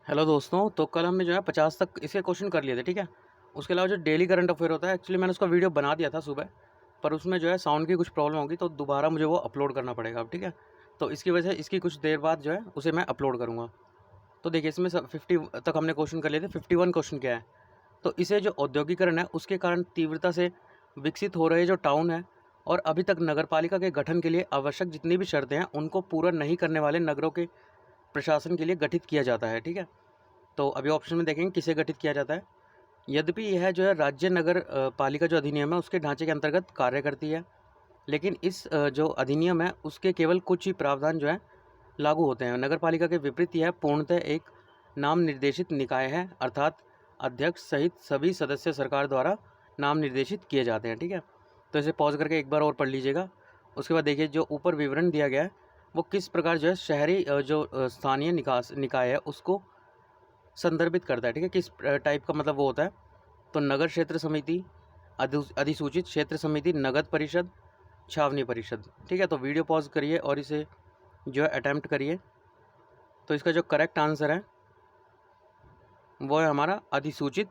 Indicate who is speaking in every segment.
Speaker 1: Hello दोस्तों, तो कल हमने जो है 50 तक इसके क्वेश्चन कर लिए थे, ठीक है। उसके अलावा जो डेली करंट अफेयर होता है, एक्चुअली मैंने उसका वीडियो बना दिया था सुबह, पर उसमें जो है साउंड की कुछ प्रॉब्लम होगी, तो दोबारा मुझे वो अपलोड करना पड़ेगा अब, ठीक है। तो इसकी वजह से इसकी कुछ देर बाद जो है उसे मैं अपलोड करूँगा। तो देखिए, इसमें 50 तक हमने क्वेश्चन कर लिए थे। 51 क्वेश्चन क्या है, तो इसे जो औद्योगिकरण है उसके कारण तीव्रता से विकसित हो रहे जो टाउन है और अभी तक नगर पालिका के गठन के लिए आवश्यक जितनी भी शर्तें हैं उनको पूरा नहीं करने वाले नगरों के प्रशासन के लिए गठित किया जाता है, ठीक है। तो अभी ऑप्शन में देखेंगे किसे गठित किया जाता है। यद्यपि यह जो है राज्य नगर पालिका जो अधिनियम है उसके ढांचे के अंतर्गत कार्य करती है, लेकिन इस जो अधिनियम है उसके केवल कुछ ही प्रावधान जो है लागू होते हैं। नगर पालिका के विपरीत यह पूर्णतः एक नाम निर्देशित निकाय है, अर्थात अध्यक्ष सहित सभी सदस्य सरकार द्वारा नाम निर्देशित किए जाते हैं, ठीक है। तो इसे पॉज करके एक बार और पढ़ लीजिएगा। उसके बाद देखिए, जो ऊपर विवरण दिया गया है वो किस प्रकार जो है शहरी जो स्थानीय निकास निकाय है उसको संदर्भित करता है, ठीक है। किस टाइप का मतलब वो होता है, तो नगर क्षेत्र समिति, अधिसूचित क्षेत्र समिति, नगद परिषद, छावनी परिषद, ठीक है। तो वीडियो पॉज करिए और इसे जो है अटैम्प्ट करिए। तो इसका जो करेक्ट आंसर है वो है हमारा अधिसूचित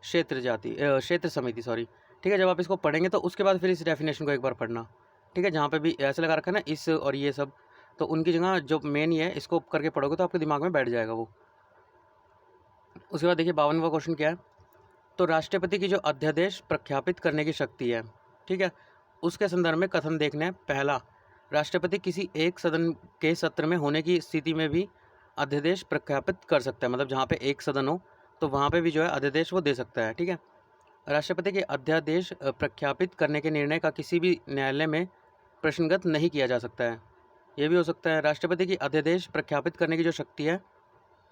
Speaker 1: क्षेत्र समिति, सॉरी, ठीक है। जब आप इसको पढ़ेंगे तो उसके बाद फिर इस डेफिनेशन को एक बार पढ़ना, ठीक है। जहाँ पे भी ऐसे लगा रखा है ना इस और ये सब, तो उनकी जगह जो मेन ये है इसको करके पढ़ोगे तो आपके दिमाग में बैठ जाएगा वो। उसके बाद देखिए 52वां क्वेश्चन क्या है, तो राष्ट्रपति की जो अध्यादेश प्रख्यापित करने की शक्ति है, ठीक है, उसके संदर्भ में कथन देखने हैं। पहला, राष्ट्रपति किसी एक सदन के सत्र में होने की स्थिति में भी अध्यादेश प्रख्यापित कर सकता है, मतलब जहाँ पे एक सदन हो तो वहाँ पे भी जो है अध्यादेश वो दे सकता है, ठीक है। राष्ट्रपति के अध्यादेश प्रख्यापित करने के निर्णय का किसी भी न्यायालय में प्रश्नगत नहीं किया जा सकता है। ये भी हो सकता है, राष्ट्रपति की अध्यादेश प्रख्यापित करने की जो शक्ति है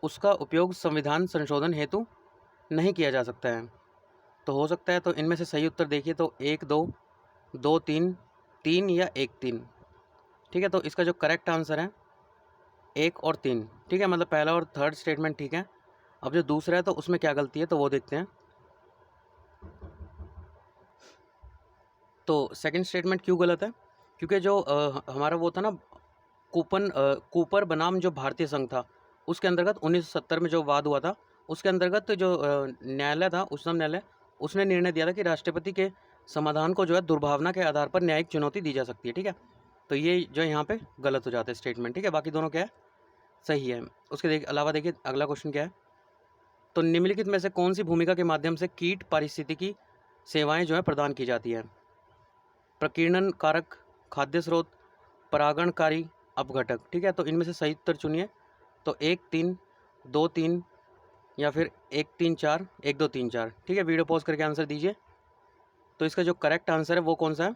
Speaker 1: उसका उपयोग संविधान संशोधन हेतु नहीं किया जा सकता है। तो हो सकता है, तो इनमें से सही उत्तर देखिए तो 1 2 2 3 3 या 1 3, ठीक है। तो इसका जो करेक्ट आंसर है 1 और 3, ठीक है। मतलब पहला और थर्ड स्टेटमेंट ठीक है। अब जो दूसरा है तो उसमें क्या गलती है तो वो देखते हैं। तो सेकंड स्टेटमेंट क्यों गलत है, क्योंकि जो हमारा वो था ना कूपर बनाम जो भारतीय संघ था उसके अंतर्गत 1970 में जो वाद हुआ था उसके अंतर्गत जो न्यायालय था, उच्चतम न्यायालय, उसने निर्णय दिया था कि राष्ट्रपति के समाधान को जो है दुर्भावना के आधार पर न्यायिक चुनौती दी जा सकती है, ठीक है। तो ये जो यहाँ पे गलत हो जाता है स्टेटमेंट, ठीक है। बाकी दोनों क्या है, सही है। उसके अलावा देखिए अगला क्वेश्चन क्या है, तो निम्नलिखित में से कौन सी भूमिका के माध्यम से कीट पारिस्थितिकी सेवाएं जो है प्रदान की जाती है। प्रकीर्णन कारक, खाद्य स्रोत, परागणकारी, अपघटक, ठीक है। तो इनमें से सही उत्तर चुनिए। तो 1 3 2 3 या फिर 1 3 4 1 2 3 4, ठीक है। वीडियो पॉज करके आंसर दीजिए। तो इसका जो करेक्ट आंसर है वो कौन सा है,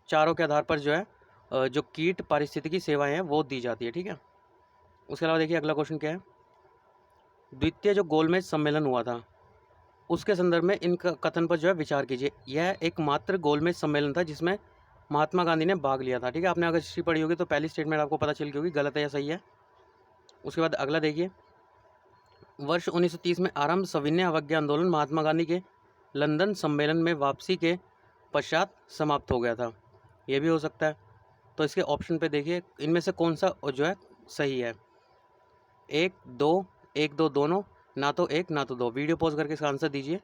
Speaker 1: चारों के आधार पर जो है जो कीट पारिस्थितिकी सेवाएं हैं वो दी जाती है, ठीक है। उसके अलावा देखिए अगला क्वेश्चन क्या है, द्वितीय जो गोलमेज सम्मेलन हुआ था उसके संदर्भ में इन कथन पर जो है विचार कीजिए। यह एकमात्र गोलमेज सम्मेलन था जिसमें महात्मा गांधी ने भाग लिया था, ठीक है। आपने अगर हिस्ट्री पढ़ी होगी तो पहली स्टेटमेंट आपको पता चल गई होगी गलत है या सही है। उसके बाद अगला देखिए, वर्ष 1930 में आरंभ सविनय अवज्ञा आंदोलन महात्मा गांधी के लंदन सम्मेलन में वापसी के पश्चात समाप्त हो गया था। ये भी हो सकता है। तो इसके ऑप्शन पे देखिए इनमें से कौन सा जो है सही है, 1 2 1 2 दोनों, ना तो 1 ना तो 2। वीडियो पॉज करके इसका आंसर दीजिए।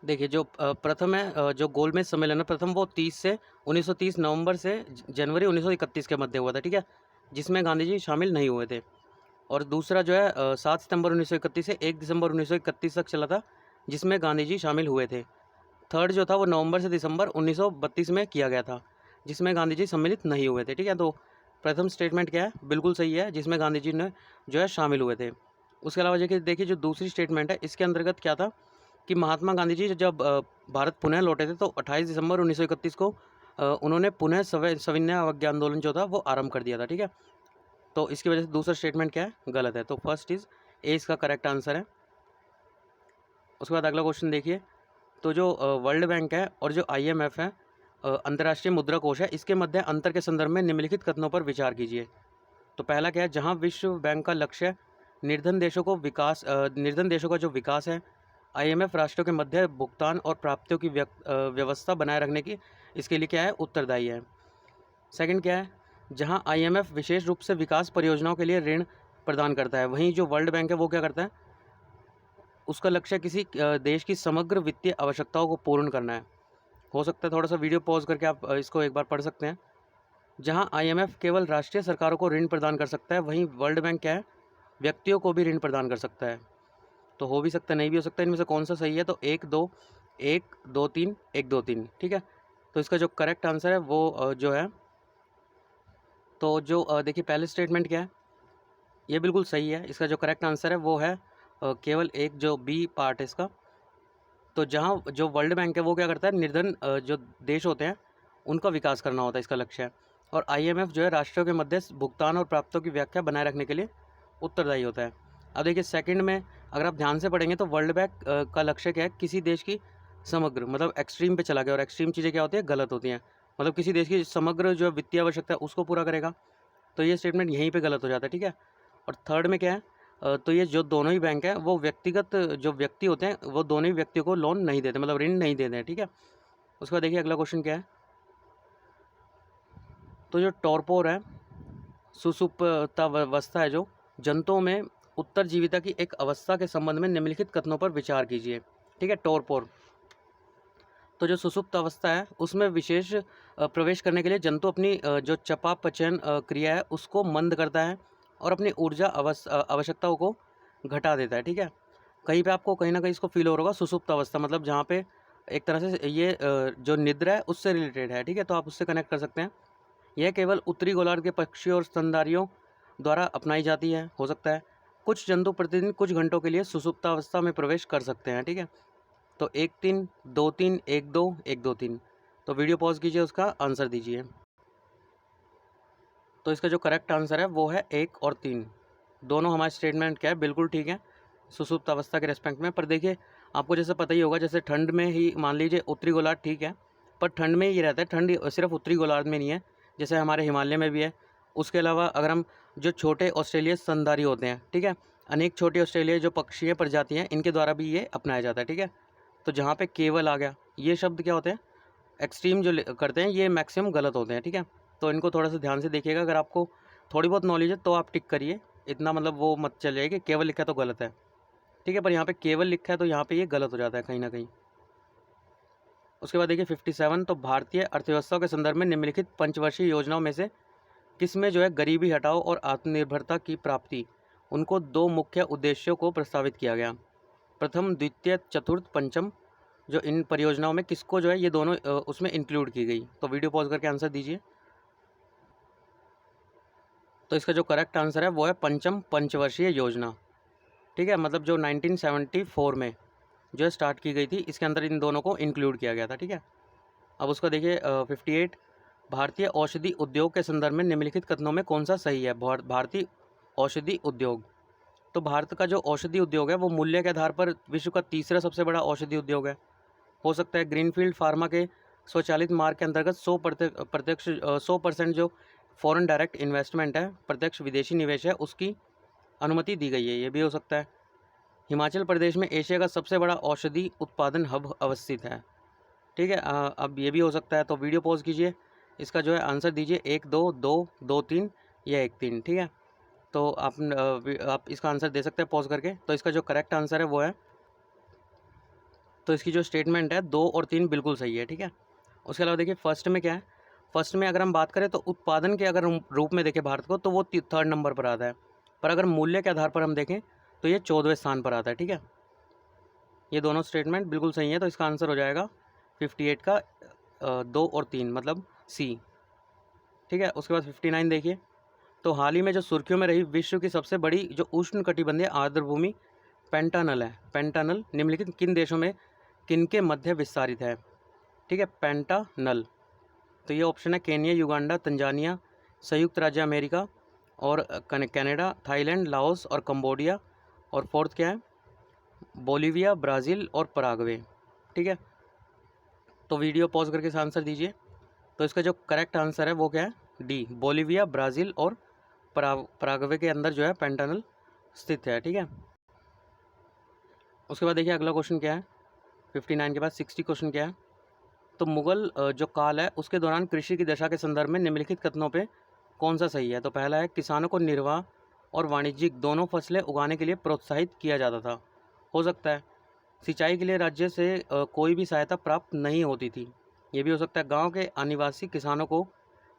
Speaker 1: देखिए जो प्रथम है जो गोलमेज सम्मेलन है प्रथम वो 1930 नवंबर से जनवरी 1931 के मध्य हुआ था, ठीक है, जिसमें गांधी जी शामिल नहीं हुए थे। और दूसरा जो है 7 सितंबर 1931 से 1 दिसंबर 1931 तक चला था, जिसमें गांधी जी शामिल हुए थे। थर्ड जो था वो नवंबर से दिसंबर 1932 में किया गया था, जिसमें गांधी जी सम्मिलित नहीं हुए थे, ठीक है। तो प्रथम स्टेटमेंट क्या है, बिल्कुल सही है, जिसमें गांधी जी ने जो है शामिल हुए थे। उसके अलावा देखिए जो दूसरी स्टेटमेंट है इसके अंतर्गत क्या था कि महात्मा गांधी जी जब भारत पुनः लौटे थे तो 28 दिसंबर 1931 को उन्होंने पुनः सविनय अवज्ञा आंदोलन जो था वो आरंभ कर दिया था, ठीक है। तो इसकी वजह से दूसरा स्टेटमेंट क्या है, गलत है। तो फर्स्ट इज ए इसका करेक्ट आंसर है। उसके बाद अगला क्वेश्चन देखिए, तो जो वर्ल्ड बैंक है और जो IMF है, अंतर्राष्ट्रीय मुद्रा कोष है, इसके मध्य अंतर के संदर्भ में निम्नलिखित कथनों पर विचार कीजिए। तो पहला क्या है, जहां विश्व बैंक का लक्ष्य निर्धन देशों का जो विकास है, IMF राष्ट्रों के मध्य भुगतान और प्राप्तियों की व्यवस्था बनाए रखने की इसके लिए क्या है, उत्तरदायी है। सेकंड क्या है, जहां IMF विशेष रूप से विकास परियोजनाओं के लिए ऋण प्रदान करता है। वहीं जो वर्ल्ड बैंक है वो क्या करता है, उसका लक्ष्य किसी देश की समग्र वित्तीय आवश्यकताओं को पूर्ण करना है। हो सकता है थोड़ा सा वीडियो पॉज करके आप इसको एक बार पढ़ सकते हैं। जहां आईएमएफ केवल राष्ट्रीय सरकारों को ऋण प्रदान कर सकता है, वहीं वर्ल्ड बैंक क्या है, व्यक्तियों को भी ऋण प्रदान कर सकता है। तो हो भी सकता है, नहीं भी हो सकता। इनमें से कौन सा सही है? तो 1 2 1 2 3, ठीक है। तो इसका जो करेक्ट आंसर है वो जो है, तो जो देखिए पहले स्टेटमेंट क्या है, ये बिल्कुल सही है। इसका जो करेक्ट आंसर है वो है केवल एक, जो बी पार्ट है इसका। तो जहाँ जो वर्ल्ड बैंक है वो क्या करता है, निर्धन जो देश होते हैं उनका विकास करना होता है, इसका लक्ष्य है। और आईएमएफ जो है राष्ट्रों के मध्य भुगतान और प्राप्तों की व्याख्या बनाए रखने के लिए उत्तरदायी होता है। अब देखिए सेकंड में अगर आप ध्यान से पढ़ेंगे तो वर्ल्ड बैंक का लक्ष्य क्या है, किसी देश की समग्र, मतलब एक्सट्रीम पे चला गया, और एक्सट्रीम चीज़ें क्या होती है, गलत होती हैं। मतलब किसी देश की समग्र जो वित्तीय आवश्यकता है उसको पूरा करेगा। तो ये स्टेटमेंट यहीं पे गलत हो जाता है, ठीक है। और थर्ड में क्या है, तो ये जो दोनों ही बैंक हैं वो व्यक्तिगत जो व्यक्ति होते हैं वो दोनों ही व्यक्तियों को लोन नहीं देते, मतलब ऋण नहीं देते हैं, ठीक है। उसके बाद देखिए अगला क्वेश्चन क्या है, तो जो टॉर्पोर है, सुसुप्तावस्था है, जो जंतुओं में उत्तरजीविता की एक अवस्था के संबंध में निम्नलिखित कथनों पर विचार कीजिए, ठीक है। टॉर्पोर, तो जो सुसुप्त अवस्था है उसमें विशेष प्रवेश करने के लिए जंतु अपनी जो चयापचयन क्रिया है उसको मंद करता है और अपनी ऊर्जा आवश्यकताओं को घटा देता है, ठीक है। कहीं पे आपको कहीं ना कहीं इसको फील हो रहा होगा, सुसुप्त अवस्था मतलब जहाँ पे एक तरह से ये जो निद्रा है उससे रिलेटेड है, ठीक है। तो आप उससे कनेक्ट कर सकते हैं। यह केवल उत्तरी गोलार्ध के पक्षियों और स्तनधारियों द्वारा अपनाई जाती है, हो सकता है। कुछ जंतु प्रतिदिन कुछ घंटों के लिए सुसुप्तावस्था में प्रवेश कर सकते हैं, ठीक है। तो 1 3 2 3 1 2 1 2 3। तो वीडियो पॉज कीजिए, उसका आंसर दीजिए। तो इसका जो करेक्ट आंसर है वो है 1 और 3। दोनों हमारे स्टेटमेंट क्या है, बिल्कुल ठीक है सुसुप्त अवस्था के रेस्पेक्ट में। पर देखिए आपको जैसे पता ही होगा, जैसे ठंड में ही मान लीजिए उत्तरी गोलार्ध ठीक है, पर ठंड में ही रहता है। ठंड सिर्फ उत्तरी गोलार्ध में नहीं है, जैसे हमारे हिमालय में भी है। उसके अलावा अगर हम जो छोटे ऑस्ट्रेलिया स्तनधारी होते हैं, ठीक है, अनेक छोटी ऑस्ट्रेलिया जो पक्षीय प्रजाति हैं इनके द्वारा भी ये अपनाया जाता है, ठीक है। तो जहाँ पे केवल आ गया, ये शब्द क्या होते हैं, एक्सट्रीम जो करते हैं ये मैक्सिमम गलत होते हैं, ठीक है। तो इनको थोड़ा सा ध्यान से देखिएगा। अगर आपको थोड़ी बहुत नॉलेज है तो आप टिक करिए, इतना मतलब वो मत चलिए कि केवल लिखा है तो गलत है, ठीक है। पर यहाँ पे केवल लिखा है तो यहाँ पे ये गलत हो जाता है कहीं ना कहीं। उसके बाद देखिए 57, तो भारतीय अर्थव्यवस्था के संदर्भ में निम्नलिखित पंचवर्षीय योजनाओं में से किसमें जो है गरीबी हटाओ और आत्मनिर्भरता की प्राप्ति, उनको दो मुख्य उद्देश्यों को प्रस्तावित किया गया। प्रथम, द्वितीय, चतुर्थ, पंचम, जो इन परियोजनाओं में किसको जो है ये दोनों उसमें इंक्लूड की गई। तो वीडियो पॉज करके आंसर दीजिए। तो इसका जो करेक्ट आंसर है वो है पंचम पंचवर्षीय योजना, ठीक है। मतलब जो 1974 में जो स्टार्ट की गई थी, इसके अंदर इन दोनों को इंक्लूड किया गया था, ठीक है। अब उसका देखिए 58, भारतीय औषधि उद्योग के संदर्भ में निम्नलिखित कथनों में कौन सा सही है। भारतीय औषधि उद्योग, तो भारत का जो औषधि उद्योग है वो मूल्य के आधार पर विश्व का तीसरा सबसे बड़ा औषधि उद्योग है। हो सकता है ग्रीनफील्ड फार्मा के स्वचालित मार्ग के अंतर्गत 100% जो फॉरेन डायरेक्ट इन्वेस्टमेंट है, प्रत्यक्ष विदेशी निवेश है, उसकी अनुमति दी गई है, ये भी हो सकता है। हिमाचल प्रदेश में एशिया का सबसे बड़ा औषधि उत्पादन हब अवस्थित है, ठीक है। अब ये भी हो सकता है। तो वीडियो पॉज कीजिए, इसका जो है आंसर दीजिए 1 2 2 2 3 या 1 3, ठीक है। तो आप इसका आंसर दे सकते हैं पॉज करके। तो इसका जो करेक्ट आंसर है वो है, तो इसकी जो स्टेटमेंट है 2 और 3 बिल्कुल सही है, ठीक है। उसके अलावा देखिए फर्स्ट में क्या है, फर्स्ट में अगर हम बात करें तो उत्पादन के अगर रूप में देखें भारत को तो वो थर्ड नंबर पर आता है। पर अगर मूल्य के आधार पर हम देखें तो ये 14वें स्थान पर आता है, ठीक है। ये दोनों स्टेटमेंट बिल्कुल सही है। तो इसका आंसर हो जाएगा 58 का 2 और 3, मतलब सी, ठीक है। उसके बाद 59 देखिए, तो हाल ही में जो सुर्खियों में रही विश्व की सबसे बड़ी जो उष्ण कटिबंधीय आर्द्रभूमि पेंटानल है, पेंटानल निम्नलिखित किन देशों में किनके मध्य विस्तारित है, ठीक है। पेंटानल, तो ये ऑप्शन है केन्या, युगांडा, तंजानिया, संयुक्त राज्य अमेरिका और कनाडा, थाईलैंड, लाओस और कंबोडिया। और फोर्थ क्या है, बोलीविया, ब्राज़ील और पराग्वे, ठीक है। तो वीडियो पॉज करके इस आंसर दीजिए। तो इसका जो करेक्ट आंसर है वो क्या है, डी, बोलीविया, ब्राज़ील और पराग्वे के अंदर जो है पेंटानल स्थित है, ठीक है। उसके बाद देखिए अगला क्वेश्चन क्या है, 59 के बाद 60 क्वेश्चन क्या है, तो मुगल जो काल है उसके दौरान कृषि की दशा के संदर्भ में निम्नलिखित कथनों पे कौन सा सही है। तो पहला है, किसानों को निर्वाह और वाणिज्यिक दोनों फसलें उगाने के लिए प्रोत्साहित किया जाता था। हो सकता है सिंचाई के लिए राज्य से कोई भी सहायता प्राप्त नहीं होती थी। ये भी हो सकता है गांव के आदिवासी किसानों को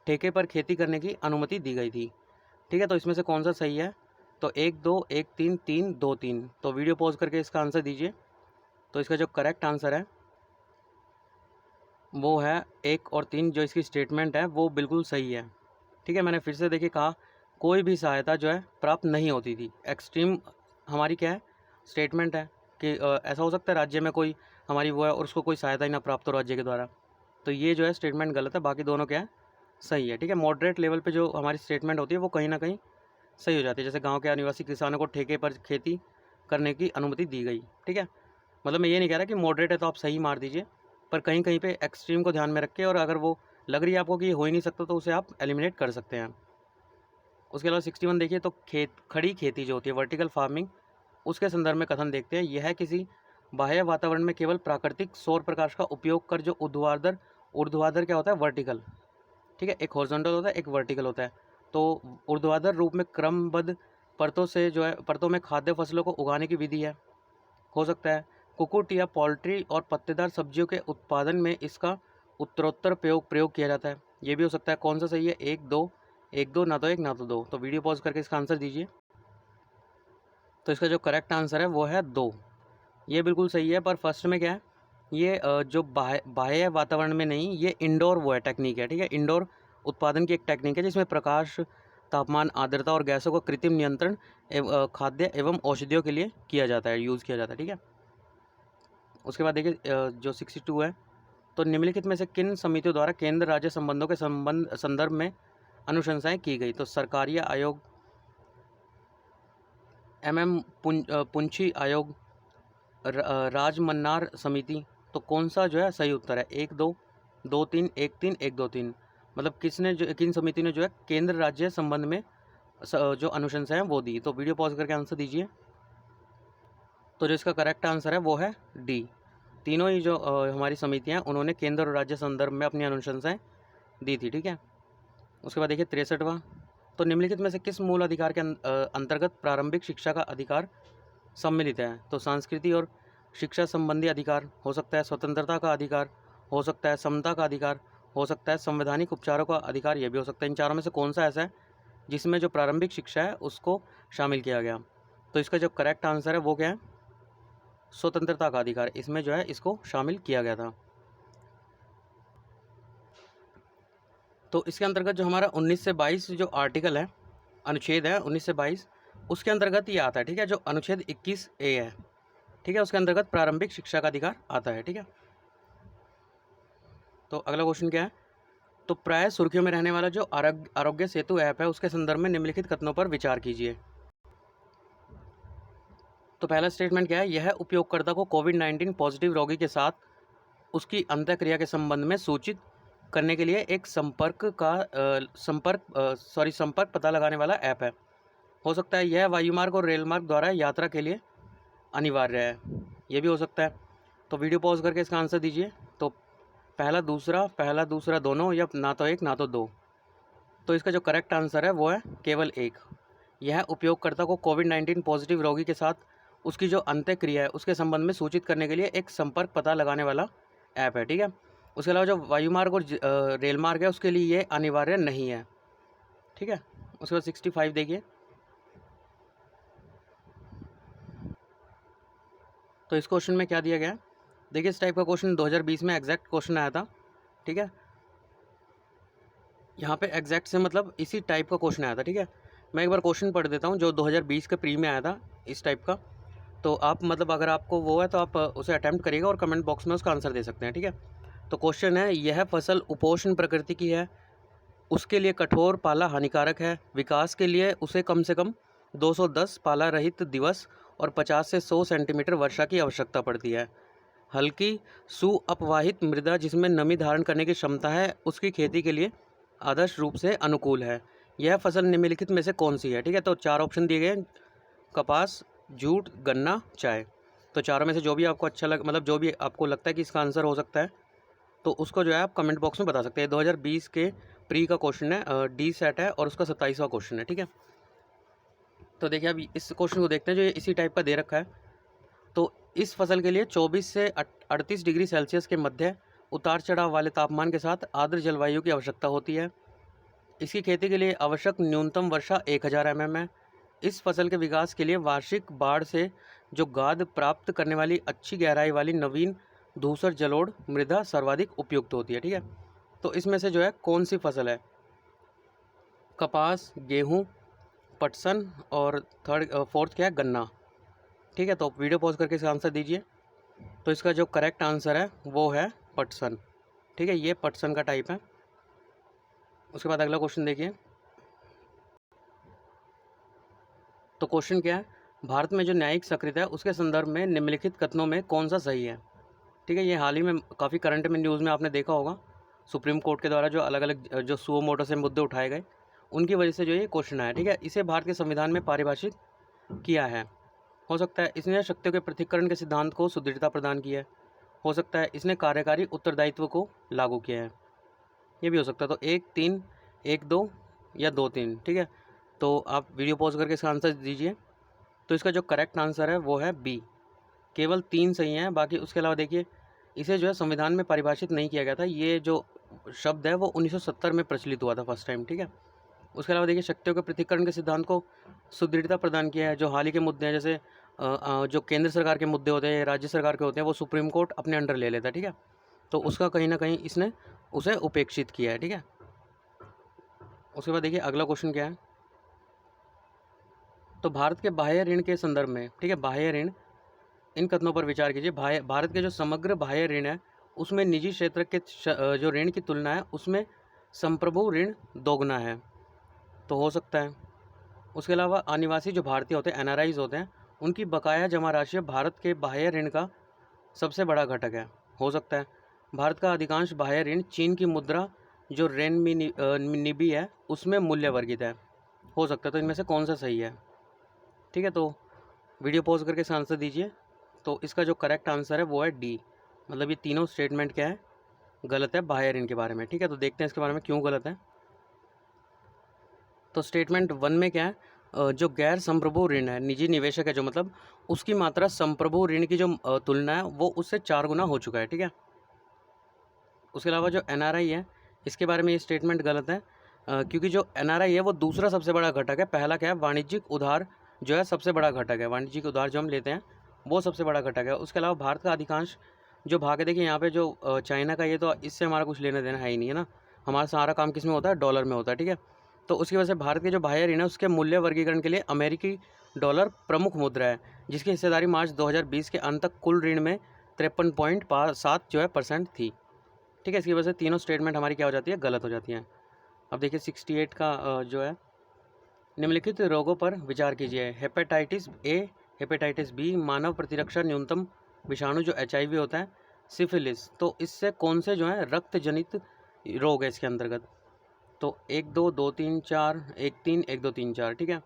Speaker 1: ठेके पर खेती करने की अनुमति दी गई थी। ठीक है, तो इसमें से कौन सा सही है? तो 1 2 1 3 3 2 3। तो वीडियो पॉज करके इसका आंसर दीजिए। तो इसका जो करेक्ट आंसर है वो है 1 और 3। जो इसकी स्टेटमेंट है वो बिल्कुल सही है। ठीक है, मैंने फिर से देखिए कहा कोई भी सहायता जो है प्राप्त नहीं होती थी। एक्सट्रीम हमारी क्या है स्टेटमेंट है कि ऐसा हो सकता है राज्य में कोई हमारी वो है और उसको कोई सहायता ही ना प्राप्त हो राज्य के द्वारा। तो ये जो है स्टेटमेंट गलत है, बाकी दोनों क्या है सही है। ठीक है, मॉडरेट लेवल पे जो हमारी स्टेटमेंट होती है वो कहीं ना कहीं सही हो जाती है। जैसे गांव के आदिवासी किसानों को ठेके पर खेती करने की अनुमति दी गई। ठीक है, मतलब मैं ये नहीं कह रहा कि मॉडरेट है तो आप सही मार दीजिए, पर कहीं कहीं पे एक्सट्रीम को ध्यान में रख के, और अगर वो लग रही है आपको कि ये हो ही नहीं सकता तो उसे आप एलिमिनेट कर सकते हैं। उसके अलावा 61 देखिए, तो खड़ी खेती जो होती है वर्टिकल फार्मिंग, उसके संदर्भ में कथन देखते हैं। यह किसी बाह्य वातावरण में केवल प्राकृतिक सौर प्रकाश का उपयोग कर जो ऊर्ध्वाधर क्या होता है वर्टिकल। ठीक है, एक हॉरिजॉन्टल होता है, एक वर्टिकल होता है। तो ऊर्ध्वाधर रूप में क्रमबद्ध परतों से जो है परतों में खाद्य फसलों को उगाने की विधि है। हो सकता है कुक्कुट या पोल्ट्री और पत्तेदार सब्जियों के उत्पादन में इसका उत्तरोत्तर प्रयोग किया जाता है। ये भी हो सकता है। कौन सा सही है? 1 2 1 2, ना तो 1 ना तो 2। तो वीडियो पॉज करके इसका आंसर दीजिए। तो इसका जो करेक्ट आंसर है वो है 2। ये बिल्कुल सही है, पर फर्स्ट में क्या है ये जो बाह्य वातावरण में नहीं, ये इंडोर वो है टेक्निक है। ठीक है, इंडोर उत्पादन की एक टेक्निक है जिसमें प्रकाश, तापमान, आर्द्रता और गैसों का कृत्रिम नियंत्रण खाद्य एवं औषधियों के लिए किया जाता है, यूज़ किया जाता है। ठीक है, उसके बाद देखिए जो 62 है, तो निम्नलिखित में से किन समितियों द्वारा केंद्र राज्य संबंधों के संदर्भ में अनुशंसाएं की गई? तो सरकारिया आयोग, पुंछी आयोग, राजमन्नार समिति। तो कौन सा जो है सही उत्तर है? 1 2 2 3 1 3 1 2 3। मतलब किन समिति ने जो है केंद्र राज्य संबंध में जो अनुशंसाएं वो दी। तो वीडियो पॉज करके आंसर दीजिए। तो जो इसका करेक्ट आंसर है वो है डी। तीनों ही जो हमारी समितियां उन्होंने केंद्र और राज्य संदर्भ में अपनी अनुशंसाएं दी थी। ठीक है, उसके बाद देखिए 63वां, तो निम्नलिखित में से किस मूल अधिकार के अंतर्गत प्रारंभिक शिक्षा का अधिकार सम्मिलित है? तो संस्कृति और शिक्षा संबंधी अधिकार हो सकता है, स्वतंत्रता का अधिकार हो सकता है, समता का अधिकार हो सकता है, संवैधानिक उपचारों का अधिकार ये भी हो सकता है। इन चारों में से कौन सा ऐसा है जिसमें जो प्रारंभिक शिक्षा है उसको शामिल किया गया? तो इसका जो करेक्ट आंसर है वो क्या है? स्वतंत्रता का अधिकार। इसमें जो है इसको शामिल किया गया था। तो इसके अंतर्गत जो हमारा 19 से 22 जो आर्टिकल है, अनुच्छेद है 19 से 22, उसके अंतर्गत ये आता है। ठीक है, जो अनुच्छेद 21A है, ठीक है, उसके अंतर्गत प्रारंभिक शिक्षा का अधिकार आता है। ठीक है, तो अगला क्वेश्चन क्या है? तो प्राय सुर्खियों में रहने वाला जो आरोग्य सेतु ऐप है उसके संदर्भ में निम्नलिखित कथनों पर विचार कीजिए। तो पहला स्टेटमेंट क्या है? यह उपयोगकर्ता को कोविड-19 पॉजिटिव रोगी के साथ उसकी अंतःक्रिया के संबंध में सूचित करने के लिए एक संपर्क पता लगाने वाला ऐप है। हो सकता है यह वायुमार्ग और रेल मार्ग द्वारा यात्रा के लिए अनिवार्य है। ये भी हो सकता है। तो वीडियो पॉज करके इसका आंसर दीजिए। तो पहला दूसरा दोनों, या ना तो 1 ना तो 2। तो इसका जो करेक्ट आंसर है वो है केवल 1। यह उपयोगकर्ता को कोविड-19 पॉजिटिव रोगी के साथ उसकी जो अंत्यक्रिया है उसके संबंध में सूचित करने के लिए एक संपर्क पता लगाने वाला ऐप है। ठीक है, उसके अलावा जो वायुमार्ग और रेल मार्ग है उसके लिए ये अनिवार्य नहीं है। ठीक है, उसके बाद 65 देखिए, तो इस क्वेश्चन में क्या दिया गया है? देखिए इस टाइप का क्वेश्चन 2020 में एग्जैक्ट क्वेश्चन आया था। ठीक है, यहाँ पे एग्जैक्ट से मतलब इसी टाइप का क्वेश्चन आया था। ठीक है, मैं एक बार क्वेश्चन पढ़ देता हूँ जो 2020 के प्री में आया था इस टाइप का। तो आप मतलब अगर आपको वो है तो आप उसे अटैम्प्ट करिएगा और कमेंट बॉक्स में उसका आंसर दे सकते हैं। ठीक है, तो क्वेश्चन है, यह फसल उपोष्ण प्रकृति की है, उसके लिए कठोर पाला हानिकारक है, विकास के लिए उसे कम से कम 210 पाला रहित दिवस और 50 से 100 सेंटीमीटर वर्षा की आवश्यकता पड़ती है। हल्की सुअपवाहित मृदा जिसमें नमी धारण करने की क्षमता है उसकी खेती के लिए आदर्श रूप से अनुकूल है। यह फसल निम्नलिखित में से कौन सी है? ठीक है, तो 4 ऑप्शन दिए गए हैं, कपास, जूट, गन्ना, चाय। तो चारों में से जो भी आपको अच्छा मतलब जो भी आपको लगता है कि इसका आंसर हो सकता है तो उसको जो है आप कमेंट बॉक्स में बता सकते हैं। 2020 के प्री का क्वेश्चन है, डी सेट है और उसका 27वां क्वेश्चन है। ठीक है, तो देखिए अब इस क्वेश्चन को देखते हैं जो ये इसी टाइप का दे रखा है। तो इस फसल के लिए 24 से 38 डिग्री सेल्सियस के मध्य उतार चढ़ाव वाले तापमान के साथ आर्द्र जलवायु की आवश्यकता होती है। इसकी खेती के लिए आवश्यक न्यूनतम वर्षा 1000 mm है। इस फसल के विकास के लिए वार्षिक बाढ़ से जो गाद प्राप्त करने वाली अच्छी गहराई वाली नवीन धूसर जलोढ़ मृदा सर्वाधिक उपयुक्त होती है। ठीक है, तो इसमें से जो है कौन सी फसल है? कपास, गेहूँ, पटसन और फोर्थ क्या है? गन्ना। ठीक है, तो वीडियो पॉज करके इसका आंसर दीजिए। तो इसका जो करेक्ट आंसर है वो है पटसन। ठीक है, ये पटसन का टाइप है। उसके बाद अगला क्वेश्चन देखिए। तो क्वेश्चन क्या है? भारत में जो न्यायिक सक्रियता है उसके संदर्भ में निम्नलिखित कथनों में कौन सा सही है? ठीक है, ये हाल ही में काफ़ी करंट में न्यूज़ में आपने देखा होगा, सुप्रीम कोर्ट के द्वारा जो अलग अलग जो सुओ मोटो से मुद्दे उठाए गए उनकी वजह से जो ये क्वेश्चन आया। ठीक है, इसे भारत के संविधान में परिभाषित किया है। हो सकता है इसने शक्तियों के पृथक्करण के सिद्धांत को सुदृढ़ता प्रदान की है। हो सकता है इसने कार्यकारी उत्तरदायित्व को लागू किया है, ये भी हो सकता है। तो 1, 3, 1, 2 या 2, 3। ठीक है, तो आप वीडियो पॉज करके इसका आंसर दीजिए। तो इसका जो करेक्ट आंसर है वो है बी, केवल 3 सही हैं, बाकी उसके अलावा देखिए इसे जो है संविधान में परिभाषित नहीं किया गया था। ये जो शब्द है वो 1970 में प्रचलित हुआ था फर्स्ट टाइम। ठीक है, उसके अलावा देखिए शक्तियों के पृथक्करण के सिद्धांत को सुदृढ़ता प्रदान किया है। जो हाल ही के मुद्दे हैं जैसे जो केंद्र सरकार के मुद्दे होते हैं, राज्य सरकार के होते हैं, वो सुप्रीम कोर्ट अपने अंडर ले लेता है। ठीक है, तो उसका कहीं ना कहीं इसने उसे उपेक्षित किया है। ठीक है, उसके बाद देखिए अगला क्वेश्चन क्या है। तो भारत के बाह्य ऋण के संदर्भ में, ठीक है, बाह्य ऋण, इन कथनों पर विचार कीजिए। भारत के जो समग्र बाह्य ऋण है उसमें निजी क्षेत्र के जो ऋण की तुलना है उसमें संप्रभु ऋण दोगुना है, तो हो सकता है। उसके अलावा अनिवासी जो भारतीय होते हैं, एनआरआईज होते हैं, उनकी बकाया जमा राशि भारत के बाह्य ऋण का सबसे बड़ा घटक है, हो सकता है। भारत का अधिकांश बाह्य ऋण चीन की मुद्रा जो रेनमिनिबी है उसमें मूल्य वर्गित है, हो सकता है। तो इनमें से कौन सा सही है? ठीक है, तो वीडियो पॉज करके इस आंसर दीजिए। तो इसका जो करेक्ट आंसर है वो है डी, मतलब ये तीनों स्टेटमेंट क्या है? गलत है बाह्य ऋण के बारे में। ठीक है, तो देखते हैं इसके बारे में क्यों गलत है। तो स्टेटमेंट 1 में क्या है? जो गैर संप्रभु ऋण है, निजी निवेशक है जो, मतलब उसकी मात्रा संप्रभु ऋण की जो तुलना है वो उससे 4 गुना हो चुका है। ठीक है, उसके अलावा जो एनआरआई है इसके बारे में ये स्टेटमेंट गलत है, क्योंकि जो एनआरआई है वो दूसरा सबसे बड़ा घटक है। पहला क्या है? वाणिज्यिक उधार जो है सबसे बड़ा घटक है, वाणिज्यिक उधार जो हम लेते हैं वो सबसे बड़ा घटक है। उसके अलावा भारत का अधिकांश जो भाग है, देखिए यहाँ पे जो चाइना का, ये तो इससे हमारा कुछ लेना देना है ही नहीं है ना, हमारा सारा काम किस में होता है? डॉलर में होता है। ठीक है, तो उसकी वजह से भारत के जो बाह्य ऋण है उसके मूल्य वर्गीकरण के लिए अमेरिकी डॉलर प्रमुख मुद्रा है, जिसकी हिस्सेदारी मार्च 2020 के अंत तक कुल ऋण में 53.7 जो है % थी। ठीक है, इसकी वजह से तीनों स्टेटमेंट हमारी क्या हो जाती है? गलत हो जाती हैं। अब देखिए 68 का जो है, निम्नलिखित रोगों पर विचार कीजिए। हेपेटाइटिस ए, हेपेटाइटिस बी, मानव प्रतिरक्षा न्यूनतम विषाणु जो HIV होता है, सिफिलिस, तो इससे कौन से जो है रक्त जनित रोग है इसके अंतर्गत? तो 1, 2, 2, 3, 4, 1, 3, 1, 2, 3, 4। ठीक है,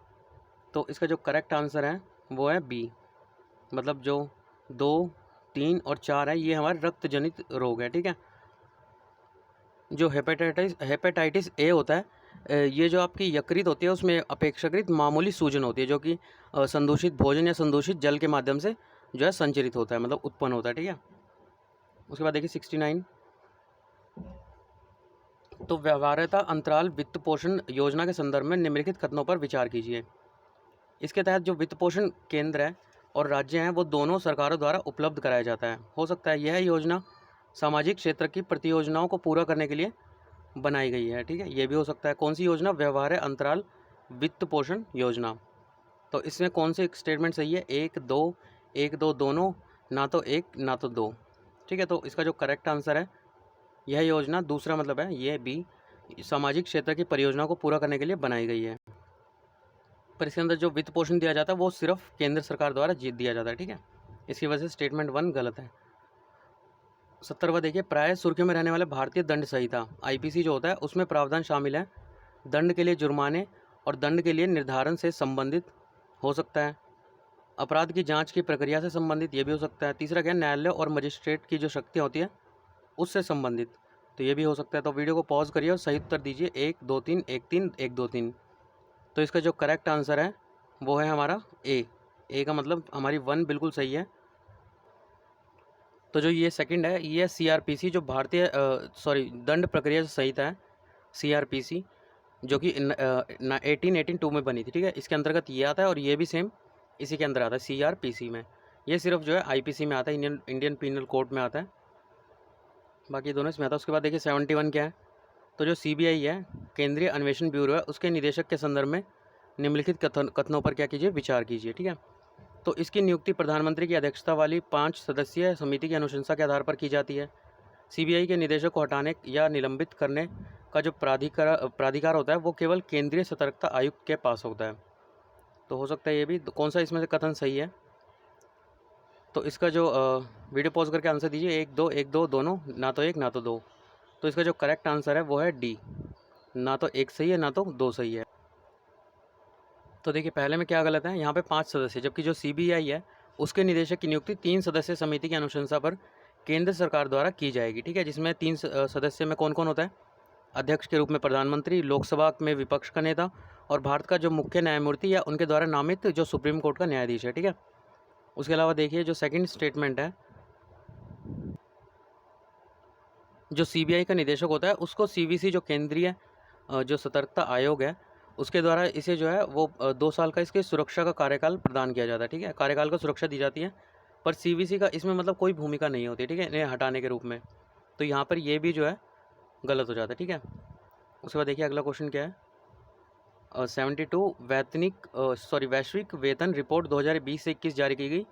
Speaker 1: तो इसका जो करेक्ट आंसर है वो है बी, मतलब जो 2, 3 और 4 है ये हमारे रक्त जनित रोग है। ठीक है, जो हेपेटाइटिस ए होता है, ये जो आपकी यकृत होती है उसमें अपेक्षाकृत मामूली सूजन होती है, जो कि संदूषित भोजन या संदूषित जल के माध्यम से जो है संचरित होता है, मतलब उत्पन्न होता है। ठीक है, उसके बाद देखिए 69। तो व्यवहार्यता अंतराल वित्त पोषण योजना के संदर्भ में निम्नलिखित कथनों पर विचार कीजिए। इसके तहत जो वित्त पोषण केंद्र है और राज्य हैं वो दोनों सरकारों द्वारा उपलब्ध कराया जाता है। हो सकता है यह योजना सामाजिक क्षेत्र की परियोजनाओं को पूरा करने के लिए बनाई गई है। ठीक है, ये भी हो सकता है। कौन सी योजना? व्यवहार्य अंतराल वित्त पोषण योजना। तो इसमें कौन सी स्टेटमेंट सही है? 1, 2, 1, 2 दोनों, ना तो 1 ना तो 2। ठीक है, तो इसका जो करेक्ट आंसर है यह योजना दूसरा मतलब है ये बी, सामाजिक क्षेत्र की परियोजनाओं को पूरा करने के लिए बनाई गई है। पर इसके अंदर जो वित्त पोषण दिया जाता है वो सिर्फ केंद्र सरकार द्वारा दिया जाता है। ठीक है, इसकी वजह से स्टेटमेंट 1 गलत है। 70वां देखिए, प्राय सुर्खियों में रहने वाले भारतीय दंड संहिता IPC जो होता है उसमें प्रावधान शामिल है दंड के लिए जुर्माने और दंड के लिए निर्धारण से संबंधित, हो सकता है। अपराध की जांच की प्रक्रिया से संबंधित, ये भी हो सकता है। तीसरा क्या है? न्यायालय और मजिस्ट्रेट की जो शक्तियाँ होती है उससे संबंधित, तो ये भी हो सकता है। तो वीडियो को पॉज करिए और सही उत्तर दीजिए। 1, 2, 3, 1, 3, 1, 2, 3। तो इसका जो करेक्ट आंसर है वो है हमारा ए का मतलब हमारी 1 बिल्कुल सही है। तो जो ये सेकंड है ये सीआरपीसी, जो भारतीय दंड प्रक्रिया संहिता है सीआरपीसी, जो कि 1882 में बनी थी, ठीक है। इसके अंतर्गत ये आता है और ये भी सेम इसी के अंदर आता है सीआरपीसी में। ये सिर्फ जो है आईपीसी में आता है, इंडियन पीनल कोड में आता है, बाकी दोनों इसमें आता है। उसके बाद देखिए 71 क्या है, तो जो सीबीआई है, केंद्रीय अन्वेषण ब्यूरो है, उसके निदेशक के संदर्भ में निम्नलिखित कथनों पर क्या कीजिए, विचार कीजिए, ठीक है। तो इसकी नियुक्ति प्रधानमंत्री की अध्यक्षता वाली 5 सदस्यीय समिति की अनुशंसा के आधार पर की जाती है। सीबीआई के निदेशक को हटाने या निलंबित करने का जो प्राधिकार होता है वो केवल केंद्रीय सतर्कता आयुक्त के पास होता है। तो हो सकता है ये भी, कौन सा इसमें से कथन सही है। तो इसका जो वीडियो पॉज करके आंसर दीजिए, 1 2 दोनों, ना तो 1 ना तो 2। तो इसका जो करेक्ट आंसर है वो है डी, ना तो 1 सही है ना तो 2 सही है। तो देखिए पहले में क्या गलत है, यहाँ पे 5 सदस्य, जबकि जो सीबीआई है उसके निदेशक की नियुक्ति 3 सदस्य समिति की अनुशंसा पर केंद्र सरकार द्वारा की जाएगी, ठीक है। जिसमें 3 सदस्य में कौन कौन होता है, अध्यक्ष के रूप में प्रधानमंत्री, लोकसभा में विपक्ष का नेता और भारत का जो मुख्य न्यायमूर्ति या उनके द्वारा नामित जो सुप्रीम कोर्ट का न्यायाधीश है, ठीक है। उसके अलावा देखिए जो सेकंड स्टेटमेंट है, जो सीबीआई का निदेशक होता है उसको सीवीसी, जो केंद्रीय जो सतर्कता आयोग है, उसके द्वारा इसे जो है वो 2 साल का इसके सुरक्षा का कार्यकाल प्रदान किया जाता है, ठीक है। कार्यकाल को सुरक्षा दी जाती है, पर सीवीसी का इसमें मतलब कोई भूमिका नहीं होती, ठीक है, इन्हें हटाने के रूप में। तो यहाँ पर ये भी जो है गलत हो जाता है, ठीक है। उसके बाद देखिए अगला क्वेश्चन क्या है, 72 वैश्विक वेतन रिपोर्ट 2020 से 21 जारी की गई,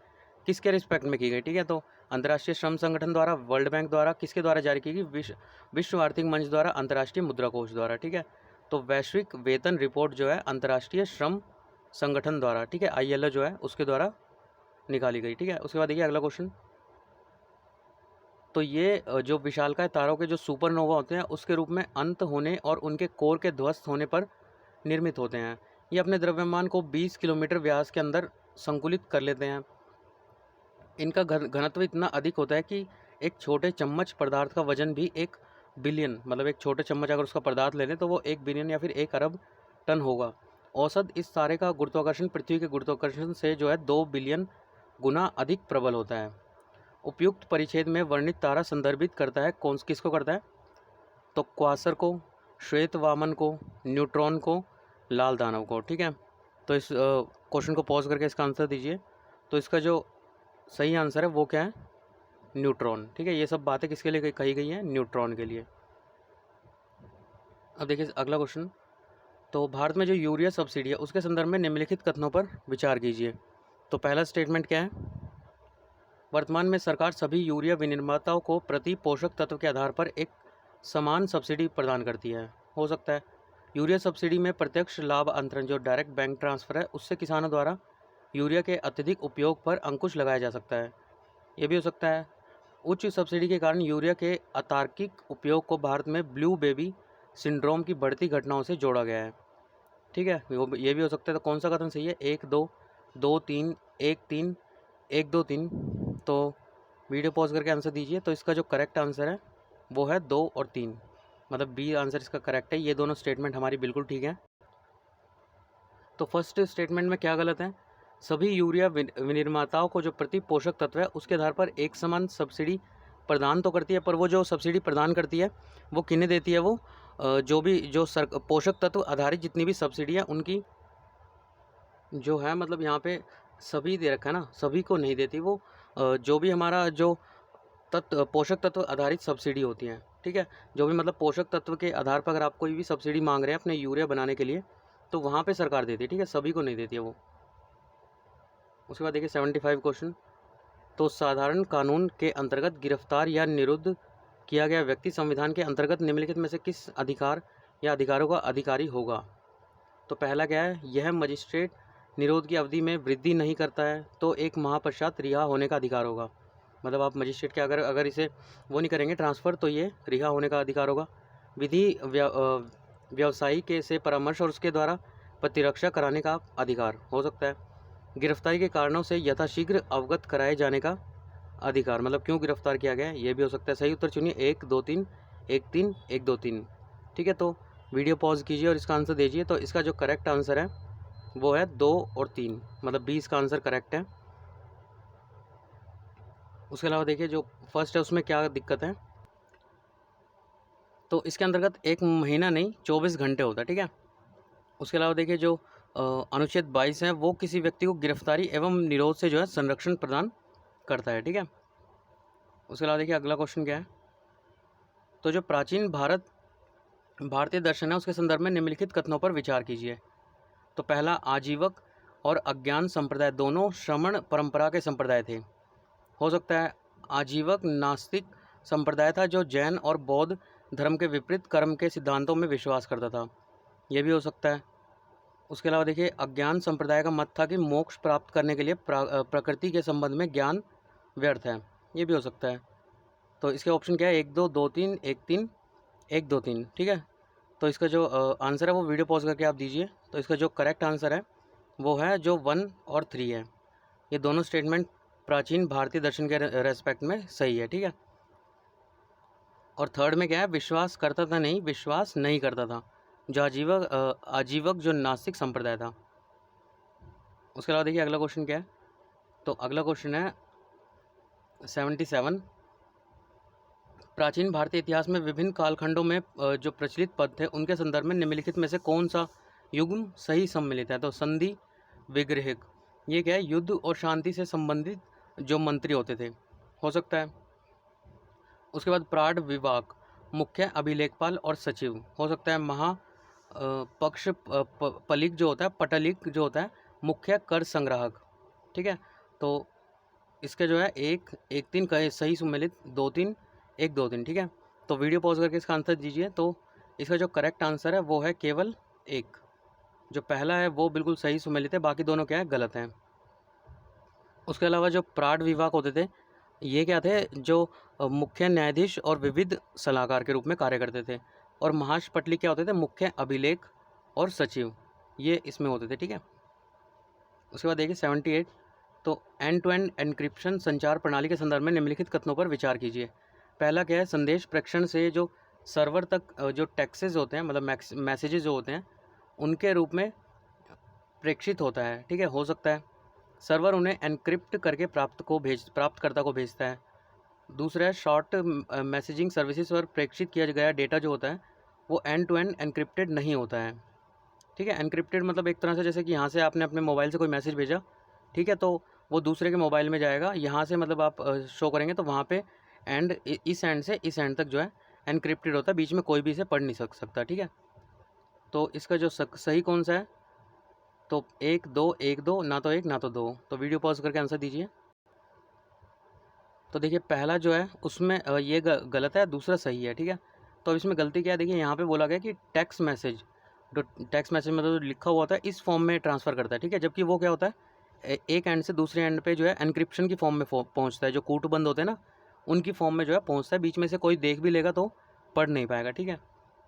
Speaker 1: किसके रिस्पेक्ट में की गई, ठीक है। तो अंतर्राष्ट्रीय श्रम संगठन द्वारा, वर्ल्ड बैंक द्वारा, किसके द्वारा जारी की गई, विश्व आर्थिक मंच द्वारा, अंतर्राष्ट्रीय मुद्रा कोष द्वारा, ठीक है। तो वैश्विक वेतन रिपोर्ट जो है अंतर्राष्ट्रीय श्रम संगठन द्वारा, ठीक है, ILO जो है उसके द्वारा निकाली गई, ठीक है। उसके बाद देखिए अगला क्वेश्चन, तो ये जो विशालकाय तारों के जो सुपरनोवा होते हैं उसके रूप में अंत होने और उनके कोर के ध्वस्त होने पर निर्मित होते हैं। ये अपने द्रव्यमान को 20 किलोमीटर व्यास के अंदर संकुलित कर लेते हैं। इनका घनत्व इतना अधिक होता है कि एक छोटे चम्मच पदार्थ का वजन भी 1 बिलियन, मतलब एक छोटे चम्मच अगर उसका पदार्थ ले लें तो वो 1 बिलियन या फिर 1 अरब टन होगा। औसत इस तारे का गुरुत्वाकर्षण पृथ्वी के गुरुत्वाकर्षण से जो है 2 बिलियन गुना अधिक प्रबल होता है। उपयुक्त परिच्छेद में वर्णित तारा संदर्भित करता है किसको करता है, तो क्वासर को, श्वेत वामन को, न्यूट्रॉन को, लाल दानव को, ठीक है। तो इस क्वेश्चन को पॉज करके इसका आंसर दीजिए। तो इसका जो सही आंसर है वो क्या है, न्यूट्रॉन, ठीक है। ये सब बातें किसके लिए कही गई हैं, न्यूट्रॉन के लिए। अब देखिए अगला क्वेश्चन, तो भारत में जो यूरिया सब्सिडी है उसके संदर्भ में निम्नलिखित कथनों पर विचार कीजिए। तो पहला स्टेटमेंट क्या है, वर्तमान में सरकार सभी यूरिया विनिर्माताओं को प्रति पोषक तत्व के आधार पर एक समान सब्सिडी प्रदान करती है। हो सकता है यूरिया सब्सिडी में प्रत्यक्ष लाभ अंतरण, जो डायरेक्ट बैंक ट्रांसफ़र है, उससे किसानों द्वारा यूरिया के अत्यधिक उपयोग पर अंकुश लगाया जा सकता है। ये भी हो सकता है उच्च सब्सिडी के कारण यूरिया के अतार्किक उपयोग को भारत में ब्लू बेबी सिंड्रोम की बढ़ती घटनाओं से जोड़ा गया है, ठीक है। ये भी हो सकता है। तो कौन सा कथन सही है, 1 2 2 3 1 3 1 2 3। तो वीडियो पॉज करके आंसर दीजिए। तो इसका जो करेक्ट आंसर है वो है 2 और 3, मतलब बी आंसर इसका करेक्ट है। ये दोनों स्टेटमेंट हमारी बिल्कुल ठीक है। तो फर्स्ट स्टेटमेंट में क्या गलत है, सभी यूरिया विनिर्माताओं को जो प्रति पोषक तत्व है उसके आधार पर एक समान सब्सिडी प्रदान तो करती है, पर वो जो सब्सिडी प्रदान करती है वो किन्हें देती है, वो जो पोषक तत्व आधारित जितनी भी सब्सिडी है उनकी जो है, मतलब यहाँ पे सभी दे रखा है ना, सभी को नहीं देती वो। जो भी हमारा जो पोषक तत्व आधारित सब्सिडी होती है, ठीक है, जो भी मतलब पोषक तत्व के आधार पर अगर आप कोई भी सब्सिडी मांग रहे हैं अपने यूरिया बनाने के लिए, तो वहाँ पे सरकार देती है, ठीक है, सभी को नहीं देती है वो। उसके बाद देखिए 75 क्वेश्चन, तो साधारण कानून के अंतर्गत गिरफ्तार या निरुद्ध किया गया व्यक्ति संविधान के अंतर्गत निम्नलिखित में से किस अधिकार या अधिकारों का अधिकारी होगा। तो पहला क्या है, यह मजिस्ट्रेट निरोध की अवधि में वृद्धि नहीं करता है तो 1 माह पश्चात रिहा होने का अधिकार होगा। मतलब आप मजिस्ट्रेट के अगर इसे वो नहीं करेंगे ट्रांसफ़र, तो ये रिहा होने का अधिकार होगा। विधि व्यवसायी के से परामर्श और उसके द्वारा प्रतिरक्षा कराने का अधिकार हो सकता है। गिरफ्तारी के कारणों से यथाशीघ्र अवगत कराए जाने का अधिकार, मतलब क्यों गिरफ्तार किया गया है, ये भी हो सकता है। सही उत्तर चुनिए 1 2 3 1 3 1 2 3, ठीक है। तो वीडियो पॉज कीजिए और इसका आंसर दीजिए। तो इसका जो करेक्ट आंसर है वो है 2 और 3, मतलब 20 का आंसर करेक्ट है। उसके अलावा देखिए जो फर्स्ट है उसमें क्या दिक्कत है, तो इसके अंतर्गत 1 महीना नहीं 24 घंटे होता है, ठीक है। उसके अलावा देखिए जो अनुच्छेद 22 है वो किसी व्यक्ति को गिरफ्तारी एवं निरोध से जो है संरक्षण प्रदान करता है, ठीक है। उसके अलावा देखिए अगला क्वेश्चन क्या है, तो जो प्राचीन भारतीय दर्शन है उसके संदर्भ में निम्नलिखित कथनों पर विचार कीजिए। तो पहला, आजीवक और अज्ञान संप्रदाय दोनों श्रमण परंपरा के संप्रदाय थे। हो सकता है आजीवक नास्तिक संप्रदाय था जो जैन और बौद्ध धर्म के विपरीत कर्म के सिद्धांतों में विश्वास करता था, यह भी हो सकता है। उसके अलावा देखिए अज्ञान संप्रदाय का मत था कि मोक्ष प्राप्त करने के लिए प्रकृति के संबंध में ज्ञान व्यर्थ है, ये भी हो सकता है। तो इसके ऑप्शन क्या है, 1 2 2 3 1 3 1 2 3, ठीक है। तो इसका जो आंसर है वो वीडियो पॉज करके आप दीजिए। तो इसका जो करेक्ट आंसर है वो है जो 1 और 3 है। ये दोनों स्टेटमेंट प्राचीन भारतीय दर्शन के रेस्पेक्ट में सही है, ठीक है। और थर्ड में क्या है, विश्वास करता था नहीं, विश्वास नहीं करता था, जो आजीवक जो नास्तिक संप्रदाय था। उसके अलावा देखिए अगला क्वेश्चन क्या है, तो अगला क्वेश्चन है 77, प्राचीन भारतीय इतिहास में विभिन्न कालखंडों में जो प्रचलित पद थे उनके संदर्भ में निम्नलिखित में से कौन सा युग्म सही सम्मिलित है। तो संधि विग्रहिक, ये क्या है, युद्ध और शांति से संबंधित जो मंत्री होते थे, हो सकता है। उसके बाद प्राढ़ विभाग, मुख्य अभिलेखपाल और सचिव, हो सकता है। महा पक्ष पलिक जो होता है, पटलिक जो होता है, मुख्य कर संग्राहक, ठीक है। तो इसके जो है 1 1 3 का सही सम्मिलित, 2 3 1 2 3, ठीक है। तो वीडियो पॉज करके इसका आंसर दीजिए। तो इसका जो करेक्ट आंसर है वो है केवल 1, जो पहला है वो बिल्कुल सही सम्मिलित है, बाकी दोनों क्या है, गलत हैं। उसके अलावा जो प्राढ़ विभाग होते थे ये क्या थे, जो मुख्य न्यायाधीश और विविध सलाहकार के रूप में कार्य करते थे। और महाष्पटली क्या होते थे, मुख्य अभिलेख और सचिव, ये इसमें होते थे, ठीक है। उसके बाद देखिए 78, तो एंड टू एंड एन्क्रिप्शन संचार प्रणाली के संदर्भ में निम्नलिखित कथनों पर विचार कीजिए। पहला क्या है, संदेश प्रेषण से जो सर्वर तक जो टेक्सेस होते हैं, मतलब मैसेजेस जो होते हैं उनके रूप में प्रेषित होता है, ठीक है। हो सकता है सर्वर उन्हें एनक्रिप्ट करके प्राप्तकर्ता को भेजता है। दूसरा है शॉर्ट मैसेजिंग सर्विसेज पर प्रेषित किया गया डेटा जो होता है वो एंड टू एंड एनक्रिप्टेड नहीं होता है, ठीक है। एनक्रिप्टेड मतलब एक तरह से जैसे कि यहाँ से आपने अपने मोबाइल से कोई मैसेज भेजा, ठीक है, तो वो दूसरे के मोबाइल में जाएगा, यहाँ से मतलब आप शो करेंगे तो वहाँ पे एंड इस एंड से इस एंड तक जो है एनक्रिप्टेड होता है, बीच में कोई भी इसे पढ़ नहीं सकता, ठीक है। तो इसका जो सही कौन सा है, तो 1 2 1 2, ना तो 1 ना तो 2। तो वीडियो पॉज करके आंसर दीजिए। तो देखिए पहला जो है उसमें ये गलत है, दूसरा सही है, ठीक है। तो अब इसमें गलती क्या है, देखिए यहाँ पे बोला गया कि टेक्स्ट मैसेज, जो टेक्स्ट मैसेज में तो लिखा हुआ होता है इस फॉर्म में ट्रांसफ़र करता है, ठीक है। जबकि वो क्या होता है, एक एंड से दूसरे एंड पे जो है एनक्रिप्शन की फॉर्म में पहुँचता है, जो कूटबंद होते हैं ना उनकी फॉर्म में जो है पहुँचता है, बीच में से कोई देख भी लेगा तो पढ़ नहीं पाएगा, ठीक है।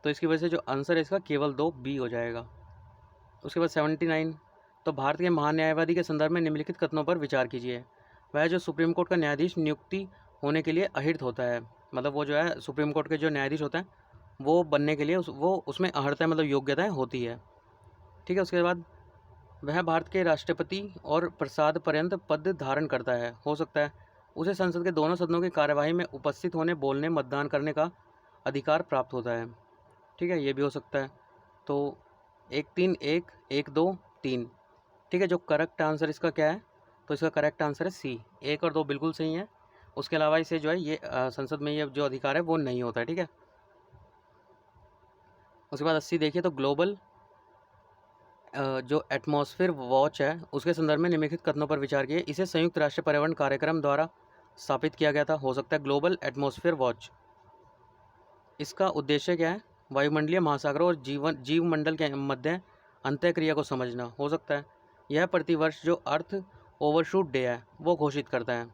Speaker 1: तो इसकी वजह से जो आंसर है इसका केवल 2 बी हो जाएगा। उसके बाद 79, तो भारत के महान्यायवादी के संदर्भ में निम्नलिखित कथनों पर विचार कीजिए। वह जो सुप्रीम कोर्ट का न्यायाधीश नियुक्ति होने के लिए अहिर्त होता है, मतलब वो जो है सुप्रीम कोर्ट के जो न्यायाधीश होते हैं वो बनने के लिए वो उसमें अहर्ता मतलब योग्यताएं होती है, ठीक है। उसके बाद वह भारत के राष्ट्रपति और प्रसाद पर्यंत पद धारण करता है, हो सकता है। उसे संसद के दोनों सदनों की कार्यवाही में उपस्थित होने, बोलने, मतदान करने का अधिकार प्राप्त होता है, ठीक है, ये भी हो सकता है। तो 1 3 1 1 2 3, ठीक है। जो करेक्ट आंसर इसका क्या है, तो इसका करेक्ट आंसर है सी, 1 और 2 बिल्कुल सही है। उसके अलावा इसे जो है ये संसद में ये जो अधिकार है वो नहीं होता है, ठीक है। उसके बाद 80 देखिए, तो ग्लोबल जो एटमॉस्फेयर वॉच है उसके संदर्भ में निम्नलिखित कथनों पर विचार किए। इसे संयुक्त राष्ट्र पर्यावरण कार्यक्रम द्वारा स्थापित किया गया था, हो सकता है। ग्लोबल एटमॉस्फेयर वॉच, इसका उद्देश्य क्या है, वायुमंडलीय महासागरों और जीवमंडल के मध्य अंतःक्रिया को समझना, हो सकता है। यह प्रतिवर्ष जो अर्थ ओवरशूट डे है वो घोषित करता है,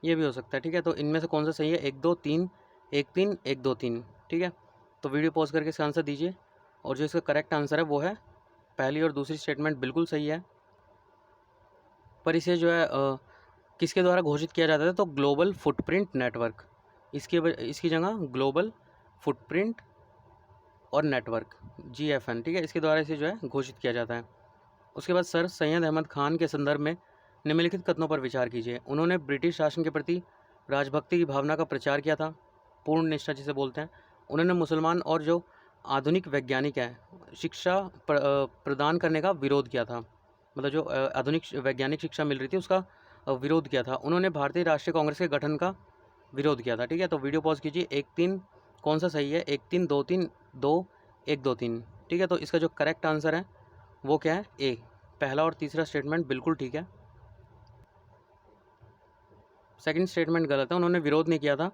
Speaker 1: ये भी हो सकता है, ठीक है। तो इनमें से कौन सा सही है, 1 2 3 1 3 1 2 3, ठीक है। तो वीडियो पॉज करके इसका आंसर दीजिए। और जो इसका करेक्ट आंसर है वो है पहली और दूसरी स्टेटमेंट बिल्कुल सही है, पर इसे जो है किसके द्वारा घोषित किया जाता है, तो ग्लोबल फुटप्रिंट नेटवर्क, इसकी जगह ग्लोबल फुटप्रिंट और नेटवर्क GFN, ठीक है, इसके द्वारा इसे जो है घोषित किया जाता है। उसके बाद सर सैयद अहमद खान के संदर्भ में निम्नलिखित कथनों पर विचार कीजिए। उन्होंने ब्रिटिश शासन के प्रति राजभक्ति की भावना का प्रचार किया था, पूर्ण निष्ठा जिसे बोलते हैं। उन्होंने मुसलमान और जो आधुनिक वैज्ञानिक हैं शिक्षा प्रदान करने का विरोध किया था, मतलब जो आधुनिक वैज्ञानिक शिक्षा मिल रही थी उसका विरोध किया था। उन्होंने भारतीय राष्ट्रीय कांग्रेस के गठन का विरोध किया था। ठीक है, तो वीडियो पॉज कीजिए। 1-3 कौन सा सही है? 1-3 2-3 2 1-2-3। ठीक है, तो इसका जो करेक्ट आंसर है वो क्या है? ए। पहला और तीसरा स्टेटमेंट बिल्कुल ठीक है। सेकंड स्टेटमेंट गलत है, उन्होंने विरोध नहीं किया था।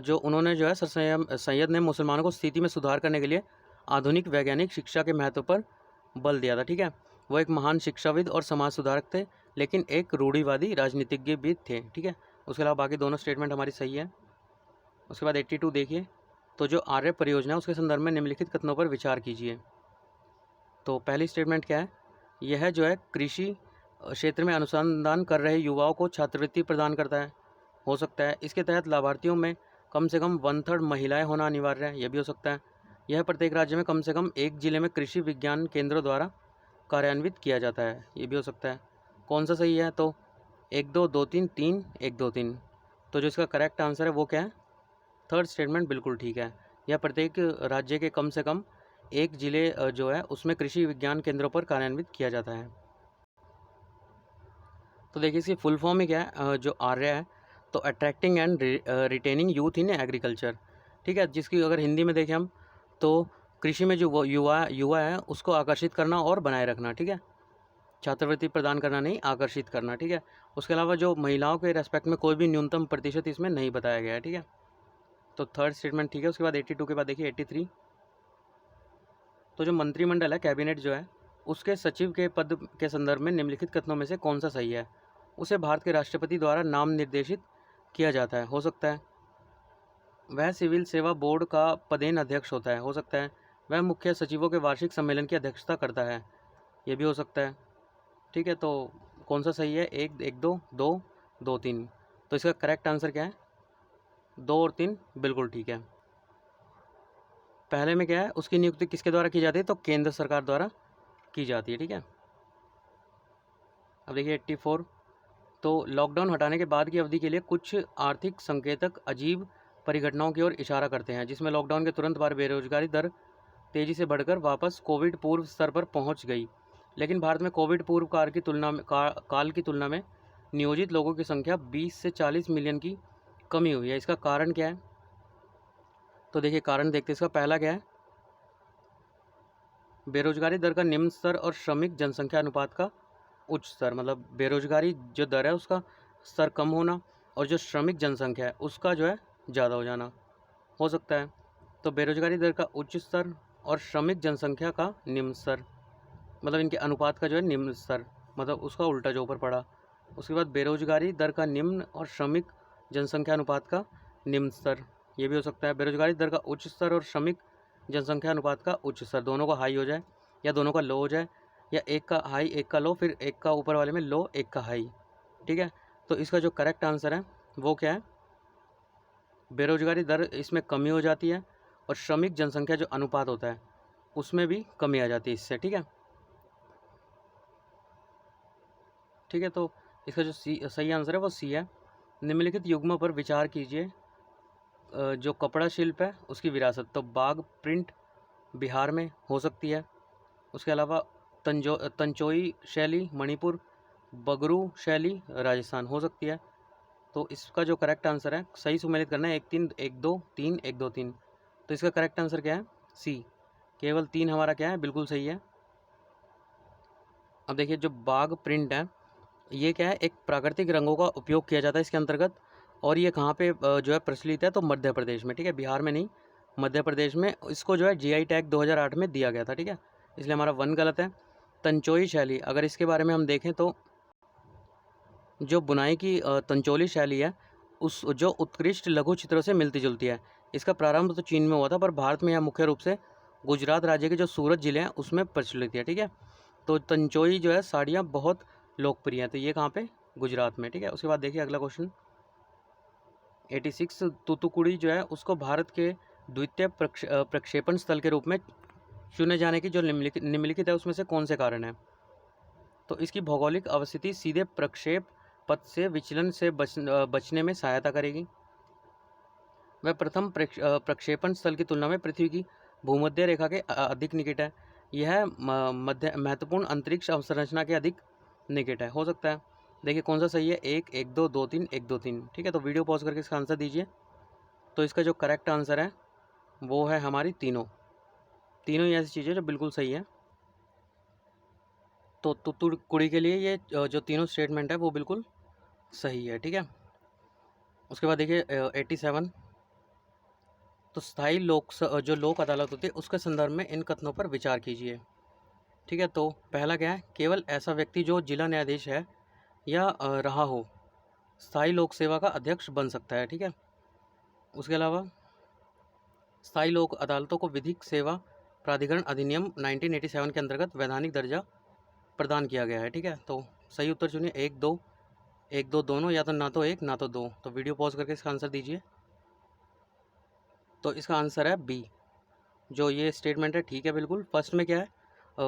Speaker 1: जो उन्होंने जो है सर सैयद ने मुसलमानों को स्थिति में सुधार करने के लिए आधुनिक वैज्ञानिक शिक्षा के महत्व पर बल दिया था। ठीक है, वो एक महान शिक्षाविद और समाज सुधारक थे, लेकिन एक रूढ़िवादी राजनीतिज्ञ भी थे। ठीक है, उसके अलावा बाकी दोनों स्टेटमेंट हमारी सही है। उसके बाद 82 देखिए, तो जो आर्य परियोजना उसके संदर्भ में निम्नलिखित कथनों पर विचार कीजिए। तो पहली स्टेटमेंट क्या है? यह जो है कृषि क्षेत्र में अनुसंधान कर रहे युवाओं को छात्रवृत्ति प्रदान करता है, हो सकता है। इसके तहत लाभार्थियों में कम से कम 1/3 महिलाएं होना अनिवार्य है, यह भी हो सकता है। यह प्रत्येक राज्य में कम से कम एक जिले में कृषि विज्ञान केंद्रों द्वारा कार्यान्वित किया जाता है, ये भी हो सकता है। कौन सा सही है? तो 1-2-2-3 1-2-3। तो जो इसका करेक्ट आंसर है वो क्या है? थर्ड स्टेटमेंट बिल्कुल ठीक है। यह प्रत्येक राज्य के कम से कम एक जिले जो है उसमें कृषि विज्ञान केंद्रों पर कार्यान्वित किया जाता है। तो देखिए इसकी फुल फॉर्म ही क्या है? जो आर्य है तो attracting and retaining youth in agriculture. ठीक है, जिसकी अगर हिंदी में देखें हम तो कृषि में जो वो युवा है उसको आकर्षित करना और बनाए रखना। ठीक है, छात्रवृत्ति प्रदान करना नहीं, आकर्षित करना। ठीक है, उसके अलावा जो महिलाओं के रेस्पेक्ट में कोई भी न्यूनतम प्रतिशत इसमें नहीं बताया गया है। ठीक है, तो थर्ड स्टेटमेंट ठीक है। उसके बाद 82 के बाद देखिए 83। तो जो मंत्रिमंडल है, कैबिनेट जो है, उसके सचिव के पद के संदर्भ में निम्नलिखित कथनों में से कौन सा सही है? उसे भारत के राष्ट्रपति द्वारा नाम निर्देशित किया जाता है, हो सकता है। वह सिविल सेवा बोर्ड का पदेन अध्यक्ष होता है, हो सकता है। वह मुख्य सचिवों के वार्षिक सम्मेलन की अध्यक्षता करता है, ये भी हो सकता है। ठीक है, तो कौन सा सही है? 1-1-2-2-2-3। तो इसका करेक्ट आंसर क्या है? 2 और 3 बिल्कुल ठीक है। पहले में क्या है? उसकी नियुक्ति किसके द्वारा की जाती है? तो केंद्र सरकार द्वारा की जाती है। ठीक है, अब देखिए 84। तो लॉकडाउन हटाने के बाद की अवधि के लिए कुछ आर्थिक संकेतक अजीब परिघटनाओं की ओर इशारा करते हैं, जिसमें लॉकडाउन के तुरंत बाद बेरोजगारी दर तेजी से बढ़कर वापस कोविड पूर्व स्तर पर पहुंच गई। लेकिन भारत में कोविड पूर्व काल की तुलना में नियोजित लोगों की संख्या 20 से 40 मिलियन की कमी हुई है। इसका कारण क्या है? तो देखिए कारण देखते हैं। इसका पहला क्या है? बेरोजगारी दर का निम्न स्तर और श्रमिक जनसंख्या अनुपात का उच्च स्तर, मतलब बेरोजगारी जो दर है उसका स्तर कम होना और जो श्रमिक जनसंख्या है उसका जो है ज़्यादा हो जाना, हो सकता है। तो बेरोजगारी दर का उच्च स्तर और श्रमिक जनसंख्या का निम्न स्तर, मतलब इनके अनुपात का जो है निम्न स्तर, मतलब उसका उल्टा जो ऊपर पड़ा। उसके बाद बेरोजगारी दर का निम्न और श्रमिक जनसंख्या अनुपात का निम्न स्तर, ये भी हो सकता है। बेरोजगारी दर का उच्च स्तर और श्रमिक जनसंख्या अनुपात का उच्च स्तर, दोनों का हाई हो जाए या दोनों का लो हो जाए, या एक का हाई एक का लो, फिर एक का ऊपर वाले में लो एक का हाई। ठीक है, तो इसका जो करेक्ट आंसर है वो क्या है? बेरोजगारी दर इसमें कमी हो जाती है और श्रमिक जनसंख्या जो अनुपात होता है उसमें भी कमी आ जाती है इससे। ठीक है, ठीक है, तो इसका जो सही आंसर है वो सी है। निम्नलिखित युग्मों पर विचार कीजिए। जो कपड़ा शिल्प है उसकी विरासत, तो बाघ प्रिंट बिहार में हो सकती है। उसके अलावा तंचोई शैली मणिपुर, बगरू शैली राजस्थान हो सकती है। तो इसका जो करेक्ट आंसर है, सही सुमेलित करना है, 1-3 1-2-3 1-2-3। तो इसका करेक्ट आंसर क्या है? सी। केवल 3 हमारा क्या है? बिल्कुल सही है। अब देखिए जो बाघ प्रिंट है ये क्या है? एक प्राकृतिक रंगों का उपयोग किया जाता है इसके अंतर्गत, और ये कहाँ पे जो है प्रचलित है? तो मध्य प्रदेश में। ठीक है, बिहार में नहीं, मध्य प्रदेश में। इसको जो है जीआई टैग 2008 में दिया गया था। ठीक है, इसलिए हमारा 1 गलत है। तंचोई शैली, अगर इसके बारे में हम देखें तो जो बुनाई की तंचोली शैली है उस जो उत्कृष्ट लघु चित्रों से मिलती जुलती है। इसका प्रारंभ तो चीन में हुआ था, पर भारत में यह मुख्य रूप से गुजरात राज्य के जो सूरत जिले हैं उसमें प्रचलित है। ठीक है, तो तंचोई जो है साड़ियाँ बहुत लोकप्रिय हैं, तो ये कहाँ पे? गुजरात में। ठीक है, उसके बाद देखिए अगला क्वेश्चन 86। तूतुकुड़ी जो है उसको भारत के द्वितीय प्रक्षेपण स्थल के रूप में चुने जाने की जो निम्नलिखित है उसमें से कौन से कारण है? तो इसकी भौगोलिक अवस्थिति सीधे प्रक्षेप पथ से विचलन से बचने में सहायता करेगी। वह प्रथम प्रक्षेपण स्थल की तुलना में पृथ्वी की भूमध्य रेखा के अधिक निकट है। यह महत्वपूर्ण अंतरिक्ष अवसंरचना के अधिक निकट है। हो सकता है, देखिए कौन सा सही है, 1 1 2 2 3 1 2 3। ठीक है, तो वीडियो पॉज करके इसका आंसर दीजिए। तो इसका जो करेक्ट आंसर है वो है हमारी तीनों ही ऐसी चीज़ें जो बिल्कुल सही है। तो तुतुकुड़ी के लिए ये जो तीनों स्टेटमेंट है वो बिल्कुल सही है। ठीक है, उसके बाद देखिए 87। तो स्थायी जो लोक अदालत होती है उसके संदर्भ में इन कथनों पर विचार कीजिए। ठीक है, तो पहला क्या है, केवल ऐसा व्यक्ति जो जिला न्यायाधीश है या रहा हो स्थायी लोक सेवा का अध्यक्ष बन सकता है। ठीक है, उसके अलावा स्थायी लोक अदालतों को विधिक सेवा प्राधिकरण अधिनियम 1987 के अंतर्गत वैधानिक दर्जा प्रदान किया गया है। ठीक है, तो सही उत्तर चुनिए 1 2 1 2 दोनों, या तो ना तो 1 ना तो 2। तो वीडियो पॉज करके इसका आंसर दीजिए। तो इसका आंसर है बी, जो ये स्टेटमेंट है। ठीक है, बिल्कुल। फर्स्ट में क्या है,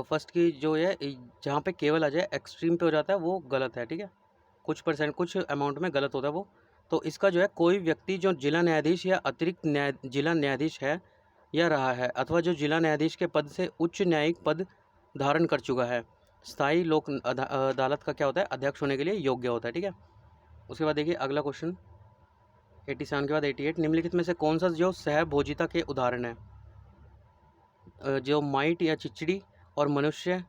Speaker 1: फर्स्ट की जो है जहाँ पे केवल आ जाए एक्सट्रीम पे हो जाता है वो गलत है। ठीक है, कुछ परसेंट कुछ अमाउंट में गलत होता है वो। तो इसका जो है कोई व्यक्ति जो जिला न्यायाधीश या अतिरिक्त जिला न्यायाधीश है या रहा है, अथवा जो जिला न्यायाधीश के पद से उच्च न्यायिक पद धारण कर चुका है, स्थायी लोक अदालत का क्या होता है, अध्यक्ष होने के लिए योग्य होता है। ठीक है, उसके बाद देखिए अगला क्वेश्चन 87 के बाद 88। निम्नलिखित में से कौन सा जो सहभोजिता के उदाहरण है, जो माइट या चिचड़ी और मनुष्य,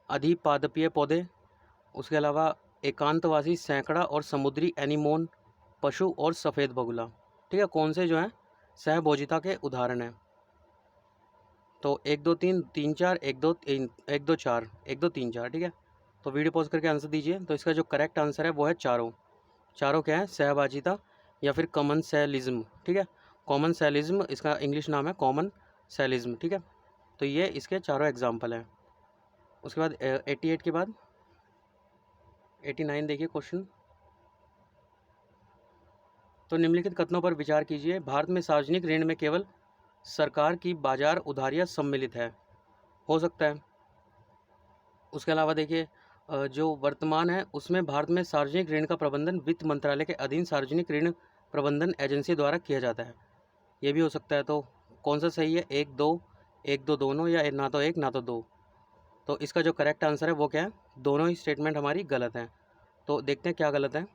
Speaker 1: अधिपादपीय पौधे, उसके अलावा एकांतवासी सैकड़ा और समुद्री एनीमोन, पशु और सफ़ेद बगुला। ठीक है, कौन से जो है सहभोजिता के उदाहरण हैं। तो 1 2 3 3 4 1 2 1 2 4 1 2 3 4। ठीक है, तो वीडियो पॉज करके आंसर दीजिए। तो इसका जो करेक्ट आंसर है वो है चारों। क्या है, सहभागिता या फिर कॉमन सेलिज्म। ठीक है, कॉमन सेलिज्म इसका इंग्लिश नाम है, कॉमन सेलिज्म। ठीक है, तो ये इसके चारों एग्जाम्पल हैं। उसके बाद 88 के बाद 89 देखिए क्वेश्चन। तो निम्नलिखित कथनों पर विचार कीजिए। भारत में सार्वजनिक ऋण में केवल सरकार की बाजार उधारियाँ सम्मिलित है। हो सकता है। उसके अलावा देखिए जो वर्तमान है उसमें भारत में सार्वजनिक ऋण का प्रबंधन वित्त मंत्रालय के अधीन सार्वजनिक ऋण प्रबंधन एजेंसी द्वारा किया जाता है। ये भी हो सकता है। तो कौन सा सही है, 1 2 दोनों, या ना तो 1 ना तो 2। तो इसका जो करेक्ट आंसर है वो क्या है, दोनों ही स्टेटमेंट हमारी गलत हैं। तो देखते हैं क्या गलत है।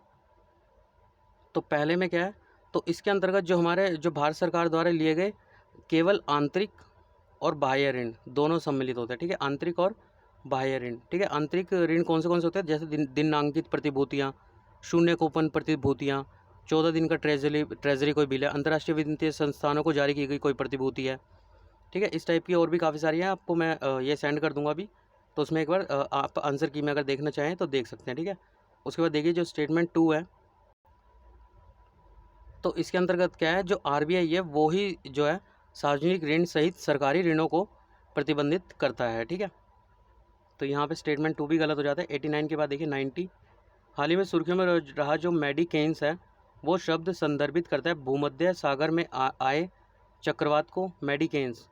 Speaker 1: तो पहले में क्या है, तो इसके अंतर्गत जो हमारे जो भारत सरकार द्वारा लिए गए केवल आंतरिक और बाह्य ऋण दोनों सम्मिलित होते हैं। ठीक है, आंतरिक और बाह्य ऋण। ठीक है, आंतरिक ऋण कौन से होते हैं, जैसे दिनांकित प्रतिभूतियाँ, शून्य कूपन प्रतिभूतियाँ, 14 दिन का ट्रेजरी कोई बिल है, अंतर्राष्ट्रीय वित्तीय संस्थानों को जारी की गई कोई प्रतिभूति है। ठीक है, इस टाइप की और भी काफ़ी सारी हैं, आपको मैं ये सेंड कर दूंगा अभी। तो उसमें एक बार आप आंसर की में अगर देखना चाहें तो देख सकते हैं। ठीक है, उसके बाद देखिए जो स्टेटमेंट 2 है, तो इसके अंतर्गत क्या है, जो आरबीआई है वो ही जो है सार्वजनिक ऋण सहित सरकारी ऋणों को प्रतिबंधित करता है। ठीक है, तो यहाँ पे स्टेटमेंट 2 भी गलत हो जाता है। 89 के बाद देखिए 90। हाल ही में सुर्खियों में रहा जो मेडिकेन्स है वो शब्द संदर्भित करता है भूमध्य सागर में आए चक्रवात को। मेडिकेन्स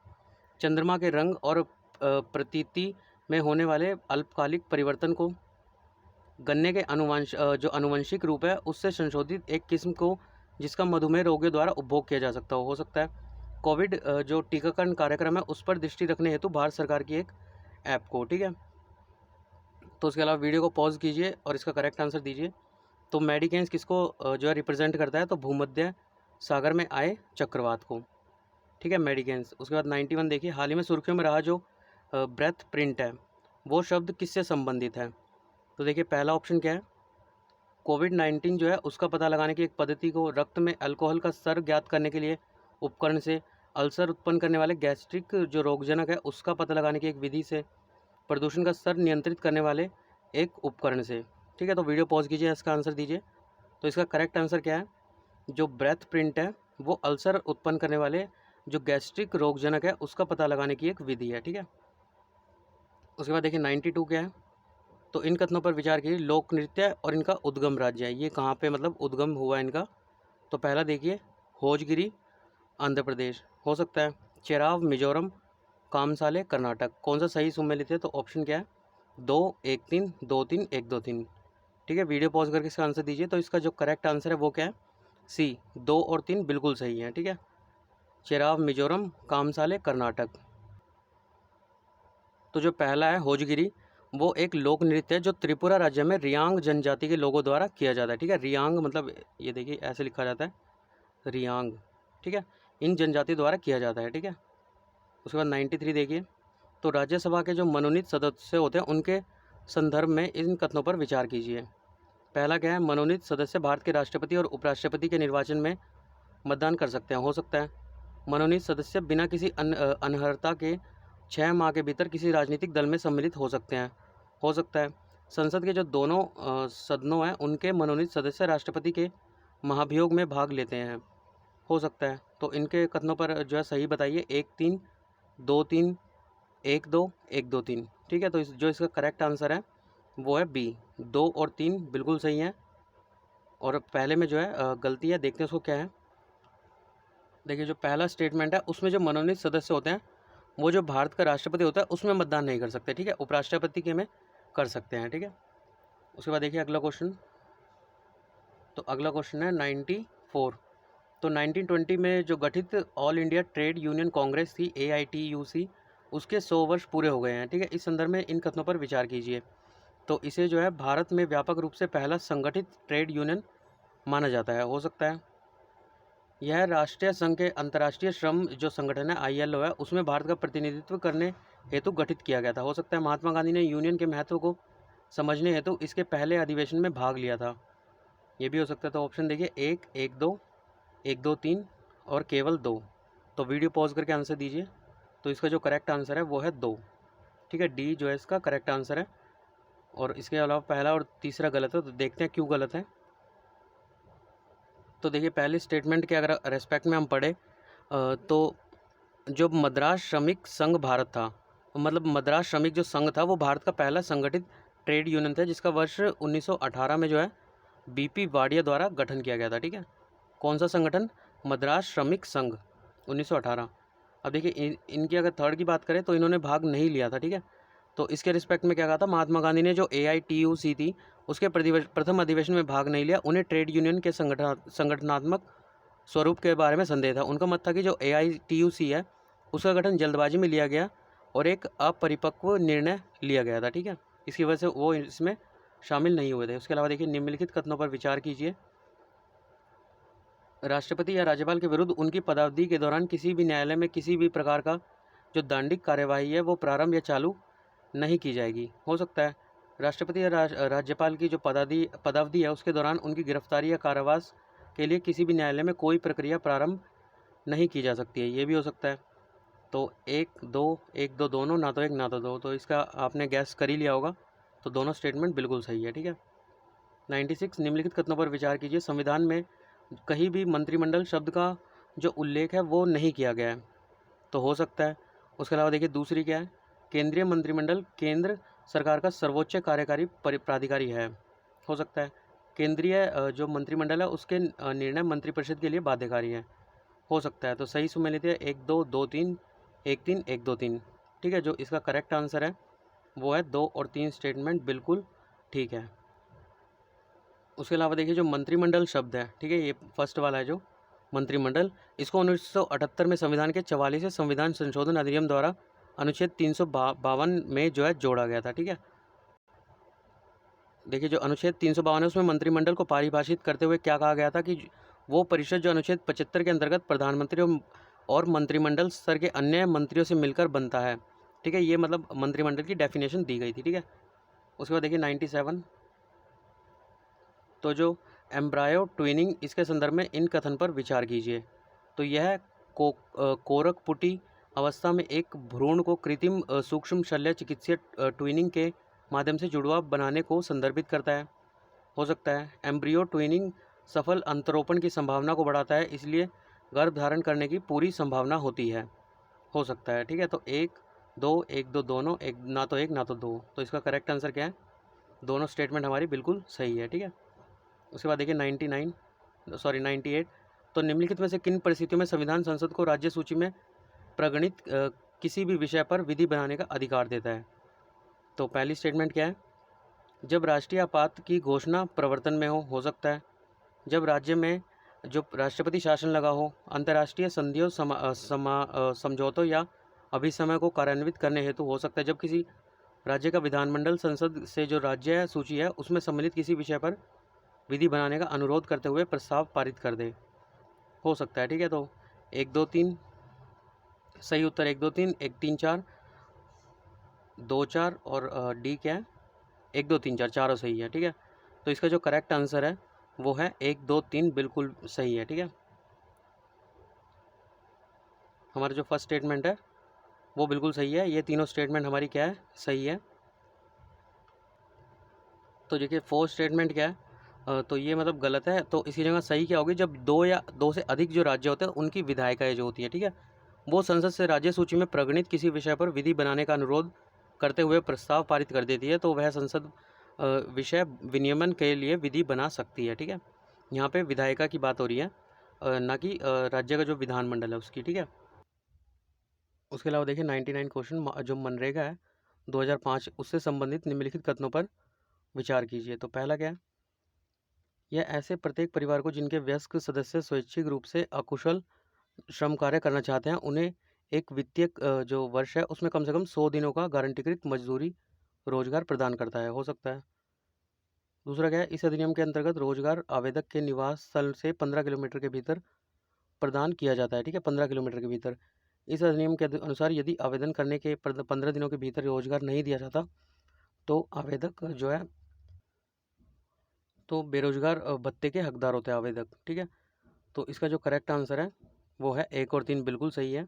Speaker 1: चंद्रमा के रंग और प्रतीति में होने वाले अल्पकालिक परिवर्तन को, गन्ने के जो अनुवंशिक रूप है उससे संशोधित एक किस्म को जिसका मधुमेह रोगियों द्वारा उपभोग किया जा सकता हो सकता है। कोविड जो टीकाकरण कार्यक्रम है उस पर दृष्टि रखने हेतु भारत सरकार की एक ऐप को। ठीक है, तो उसके अलावा वीडियो को पॉज कीजिए और इसका करेक्ट आंसर दीजिए। तो मेडिकेन्स किसको जो है रिप्रेजेंट करता है, तो भूमध्य सागर में आए चक्रवात को। ठीक है, मेडिकेन्स। उसके बाद 91 देखिए, हाल ही में सुर्खियों में रहा जो ब्रेथ प्रिंट है वो शब्द किससे संबंधित है। तो देखिए पहला ऑप्शन क्या है, कोविड-19 जो है उसका पता लगाने की एक पद्धति को, रक्त में अल्कोहल का स्तर ज्ञात करने के लिए उपकरण से, अल्सर उत्पन्न करने वाले गैस्ट्रिक जो रोगजनक है उसका पता लगाने की एक विधि से, प्रदूषण का स्तर नियंत्रित करने वाले एक उपकरण से। ठीक है, तो वीडियो पॉज कीजिए, इसका आंसर दीजिए। तो इसका करेक्ट आंसर क्या है, जो ब्रेथ प्रिंट है वो अल्सर उत्पन्न करने वाले जो गैस्ट्रिक रोगजनक है उसका पता लगाने की एक विधि है। ठीक है, उसके बाद देखिए 92 क्या है, तो इन कथनों पर विचार कीजिए। लोक नृत्य और इनका उद्गम राज्य है, ये कहाँ पे मतलब उद्गम हुआ इनका। तो पहला देखिए होजगिरी आंध्र प्रदेश हो सकता है, चेराव मिजोरम, कामसाले कर्नाटक। कौन सा सही सुमेलित है, तो ऑप्शन क्या है, 2 1 3 2 3 1 2 3। ठीक है, वीडियो पॉज करके इसका आंसर दीजिए। तो इसका जो करेक्ट आंसर है वो क्या है? सी, 2 और 3 बिल्कुल सही है। ठीक है, चिराव मिजोरम, कामसाले कर्नाटक। तो जो पहला है होजगिरी, वो एक लोक नृत्य है जो त्रिपुरा राज्य में रियांग जनजाति के लोगों द्वारा किया जाता है। ठीक है, रियांग मतलब ये देखिए ऐसे लिखा जाता है, रियांग। ठीक है, इन जनजाति द्वारा किया जाता है। ठीक है, उसके बाद 93 देखिए। तो राज्यसभा के जो मनोनीत सदस्य होते हैं उनके संदर्भ में इन कथनों पर विचार कीजिए। पहला क्या है? मनोनीत सदस्य भारत के राष्ट्रपति और उपराष्ट्रपति के निर्वाचन में मतदान कर सकते हैं। हो सकता है। मनोनीत सदस्य बिना किसी अनर्हता के 6 माह के भीतर किसी राजनीतिक दल में सम्मिलित हो सकते हैं। हो सकता है। संसद के जो दोनों सदनों हैं उनके मनोनीत सदस्य राष्ट्रपति के महाभियोग में भाग लेते हैं। हो सकता है। तो इनके कथनों पर जो है सही बताइए। 1 3 2 3 1 2 1 2 3। ठीक है, तो जो इसका करेक्ट आंसर है वो है बी, 2 और 3 बिल्कुल सही है। और पहले में जो है गलती है, देखते हैं उसको क्या है। देखिए जो पहला स्टेटमेंट है उसमें जो मनोनीत सदस्य होते हैं वो जो भारत का राष्ट्रपति होता है उसमें मतदान नहीं कर सकते। ठीक है, उपराष्ट्रपति के में कर सकते हैं। ठीक है, उसके बाद देखिए अगला क्वेश्चन। तो अगला क्वेश्चन है 94। तो 1920 में जो गठित all India trade union Congress थी, AITUC, उसके 100 वर्ष पूरे हो गए हैं। ठीक है, इस संदर्भ में इन कथनों पर विचार कीजिए। तो इसे जो है भारत में व्यापक रूप से पहला संगठित ट्रेड यूनियन माना जाता है। हो सकता है। यह राष्ट्रीय संघ के अंतर्राष्ट्रीय श्रम जो संगठन है ILO है उसमें भारत का प्रतिनिधित्व करने हेतु गठित किया गया था। हो सकता है महात्मा गांधी ने यूनियन के महत्व को समझने हेतु इसके पहले अधिवेशन में भाग लिया था, ये भी हो सकता है। तो ऑप्शन देखिए 1 1 2 1 2 3 और केवल 2। तो वीडियो पॉज करके आंसर दीजिए। तो इसका जो करेक्ट आंसर है वो है 2। ठीक है, डी जो है इसका करेक्ट आंसर है। और इसके अलावा पहला और तीसरा गलत है। तो देखते हैं क्यों गलत है। तो देखिए पहले स्टेटमेंट के अगर रेस्पेक्ट में हम पढ़े तो जो मद्रास श्रमिक संघ भारत था, मतलब मद्रास श्रमिक जो संघ था वो भारत का पहला संगठित ट्रेड यूनियन था जिसका वर्ष 1918 में जो है BP वाडिया द्वारा गठन किया गया था। ठीक है, कौन सा संगठन? मद्रास श्रमिक संघ, 1918। अब देखिए इनकी अगर थर्ड की बात करें तो इन्होंने भाग नहीं लिया था। ठीक है, तो इसके रिस्पेक्ट में क्या कहा था? महात्मा गांधी ने जो AITUC थी उसके प्रथम अधिवेशन में भाग नहीं लिया। उन्हें ट्रेड यूनियन के संगठनात्मक स्वरूप के बारे में संदेह था। उनका मत था कि जो AITUC है उसका गठन जल्दबाजी में लिया गया और एक अपरिपक्व निर्णय लिया गया था। ठीक है, इसकी वजह से वो इसमें शामिल नहीं हुए थे। उसके अलावा देखिए निम्नलिखित कथनों पर विचार कीजिए। राष्ट्रपति या राज्यपाल के विरुद्ध उनकी पदावधि के दौरान किसी भी न्यायालय में किसी भी प्रकार का जो दंडिक कार्यवाही है वो प्रारंभ या चालू नहीं की जाएगी। हो सकता है। राष्ट्रपति या राज्यपाल की जो पदावधि है उसके दौरान उनकी गिरफ्तारी या कारावास के लिए किसी भी न्यायालय में कोई प्रक्रिया प्रारंभ नहीं की जा सकती है, ये भी हो सकता है। तो 1 2 1 2 दोनों, ना तो 1 ना तो 2। तो इसका आपने गैस कर ही लिया होगा। तो दोनों स्टेटमेंट बिल्कुल सही है। ठीक है, 96 निम्नलिखित कथनों पर विचार कीजिए। संविधान में कहीं भी मंत्रिमंडल शब्द का जो उल्लेख है वो नहीं किया गया है। तो हो सकता है। उसके अलावा देखिए दूसरी क्या है? केंद्रीय मंत्रिमंडल केंद्र सरकार का सर्वोच्च कार्यकारी प्राधिकारी है। हो सकता है। केंद्रीय जो मंत्रिमंडल है उसके निर्णय मंत्रिपरिषद के लिए बाध्यकारी है। हो सकता है। तो सही सुमें लेते हैं 1 2 2 3 1 3 1 2 3। ठीक है, जो इसका करेक्ट आंसर है वो है 2 और 3 स्टेटमेंट बिल्कुल ठीक है। उसके अलावा देखिए जो मंत्रिमंडल शब्द है, ठीक है, ये फर्स्ट वाला है जो मंत्रिमंडल, इसको 1978 में संविधान के 44वें संविधान संशोधन अधिनियम द्वारा अनुच्छेद 352 में जो है जोड़ा गया था। ठीक है, देखिए जो अनुच्छेद 352 है उसमें मंत्रिमंडल को परिभाषित करते हुए क्या कहा गया था कि वो परिषद जो अनुच्छेद 75 के अंतर्गत प्रधानमंत्री और मंत्रिमंडल स्तर के अन्य मंत्रियों से मिलकर बनता है। ठीक है, ये मतलब मंत्रिमंडल की डेफिनेशन दी गई थी। ठीक है, उसके बाद देखिए 97। तो जो एम्ब्रायो ट्विनिंग, इसके संदर्भ में इन कथन पर विचार कीजिए। तो यह कोरकपुटी अवस्था में एक भ्रूण को कृत्रिम सूक्ष्म शल्य चिकित्सीय ट्विनिंग के माध्यम से जुड़वा बनाने को संदर्भित करता है। हो सकता है। एम्ब्रियो ट्विनिंग सफल अंतरोपण की संभावना को बढ़ाता है, इसलिए गर्भ धारण करने की पूरी संभावना होती है। हो सकता है। ठीक है, तो 1 2 1 2 दोनों, एक ना तो 1 ना तो 2। तो इसका करेक्ट आंसर क्या है? दोनों स्टेटमेंट हमारी बिल्कुल सही है। ठीक है, उसके बाद देखिए 98। तो निम्नलिखित में से किन परिस्थितियों में संविधान संसद को राज्य सूची में प्रगणित किसी भी विषय पर विधि बनाने का अधिकार देता है? तो पहली स्टेटमेंट क्या है, जब राष्ट्रीय आपात की घोषणा प्रवर्तन में हो सकता है। जब राज्य में जो राष्ट्रपति शासन लगा हो, अंतर्राष्ट्रीय संधियों समझौतों या अभिसमय को कार्यान्वित करने हेतु हो सकता है। जब किसी राज्य का विधानमंडल संसद से जो राज्य सूची है उसमें सम्मिलित किसी विषय पर विधि बनाने का अनुरोध करते हुए प्रस्ताव पारित कर दे, हो सकता है। ठीक है, तो 1 2 3 सही उत्तर 1 2 3 1 3 4 2 4 और डी क्या है 1 2 3 4 चारों सही है। ठीक है, तो इसका जो करेक्ट आंसर है वो है 1 2 3 बिल्कुल सही है। ठीक है, हमारा जो फर्स्ट स्टेटमेंट है वो बिल्कुल सही है। ये तीनों स्टेटमेंट हमारी क्या है, सही है। तो देखिए फोर्थ स्टेटमेंट क्या है, तो ये मतलब गलत है। तो इसी जगह सही क्या होगी, जब 2 या 2 से अधिक जो राज्य होते हैं उनकी विधायिकाएँ जो होती है, ठीक है, वो संसद से राज्य सूची में प्रगणित किसी विषय पर विधि बनाने का अनुरोध करते हुए प्रस्ताव पारित कर देती है, तो वह संसद विषय विनियमन के लिए विधि बना सकती है। ठीक है, यहाँ पे विधायिका की बात हो रही है, ना कि राज्य का जो विधानमंडल है उसकी। ठीक है, उसके अलावा देखिए 99 क्वेश्चन जो मनरेगा है 2005 उससे संबंधित निम्नलिखित कथनों पर विचार कीजिए। तो पहला क्या है, यह ऐसे प्रत्येक परिवार को जिनके वयस्क सदस्य स्वैच्छिक रूप से अकुशल श्रम कार्य करना चाहते हैं उन्हें एक वित्तीय जो वर्ष है उसमें कम से कम 100 दिनों का गारंटीकृत मजदूरी रोजगार प्रदान करता है, हो सकता है। दूसरा क्या है, इस अधिनियम के अंतर्गत रोजगार आवेदक के निवास स्थल से 15 किलोमीटर के भीतर प्रदान किया जाता है। ठीक है, 15 किलोमीटर के भीतर। इस अधिनियम के अनुसार यदि आवेदन करने के 15 दिनों के भीतर रोजगार नहीं दिया जाता तो आवेदक जो है तो बेरोजगार भत्ते के हकदार होते हैं आवेदक। ठीक है, तो इसका जो करेक्ट आंसर है वो है 1 और 3 बिल्कुल सही है,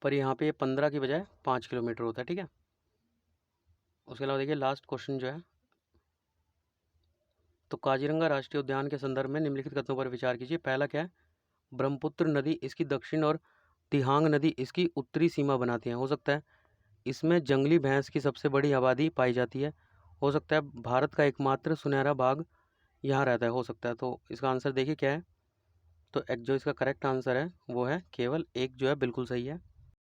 Speaker 1: पर यहाँ पे 15 की बजाय 5 किलोमीटर होता है। ठीक है, उसके अलावा देखिए लास्ट क्वेश्चन जो है, तो काजीरंगा राष्ट्रीय उद्यान के संदर्भ में निम्नलिखित कथनों पर विचार कीजिए। पहला क्या है, ब्रह्मपुत्र नदी इसकी दक्षिण और तिहांग नदी इसकी उत्तरी सीमा बनाती है, हो सकता है। इसमें जंगली भैंस की सबसे बड़ी आबादी पाई जाती है, हो सकता है। भारत का एकमात्र सुनहरा बाघ यहाँ रहता है, हो सकता है। तो इसका आंसर देखिए क्या है, तो एक जो इसका करेक्ट आंसर है वो है केवल 1 जो है बिल्कुल सही है।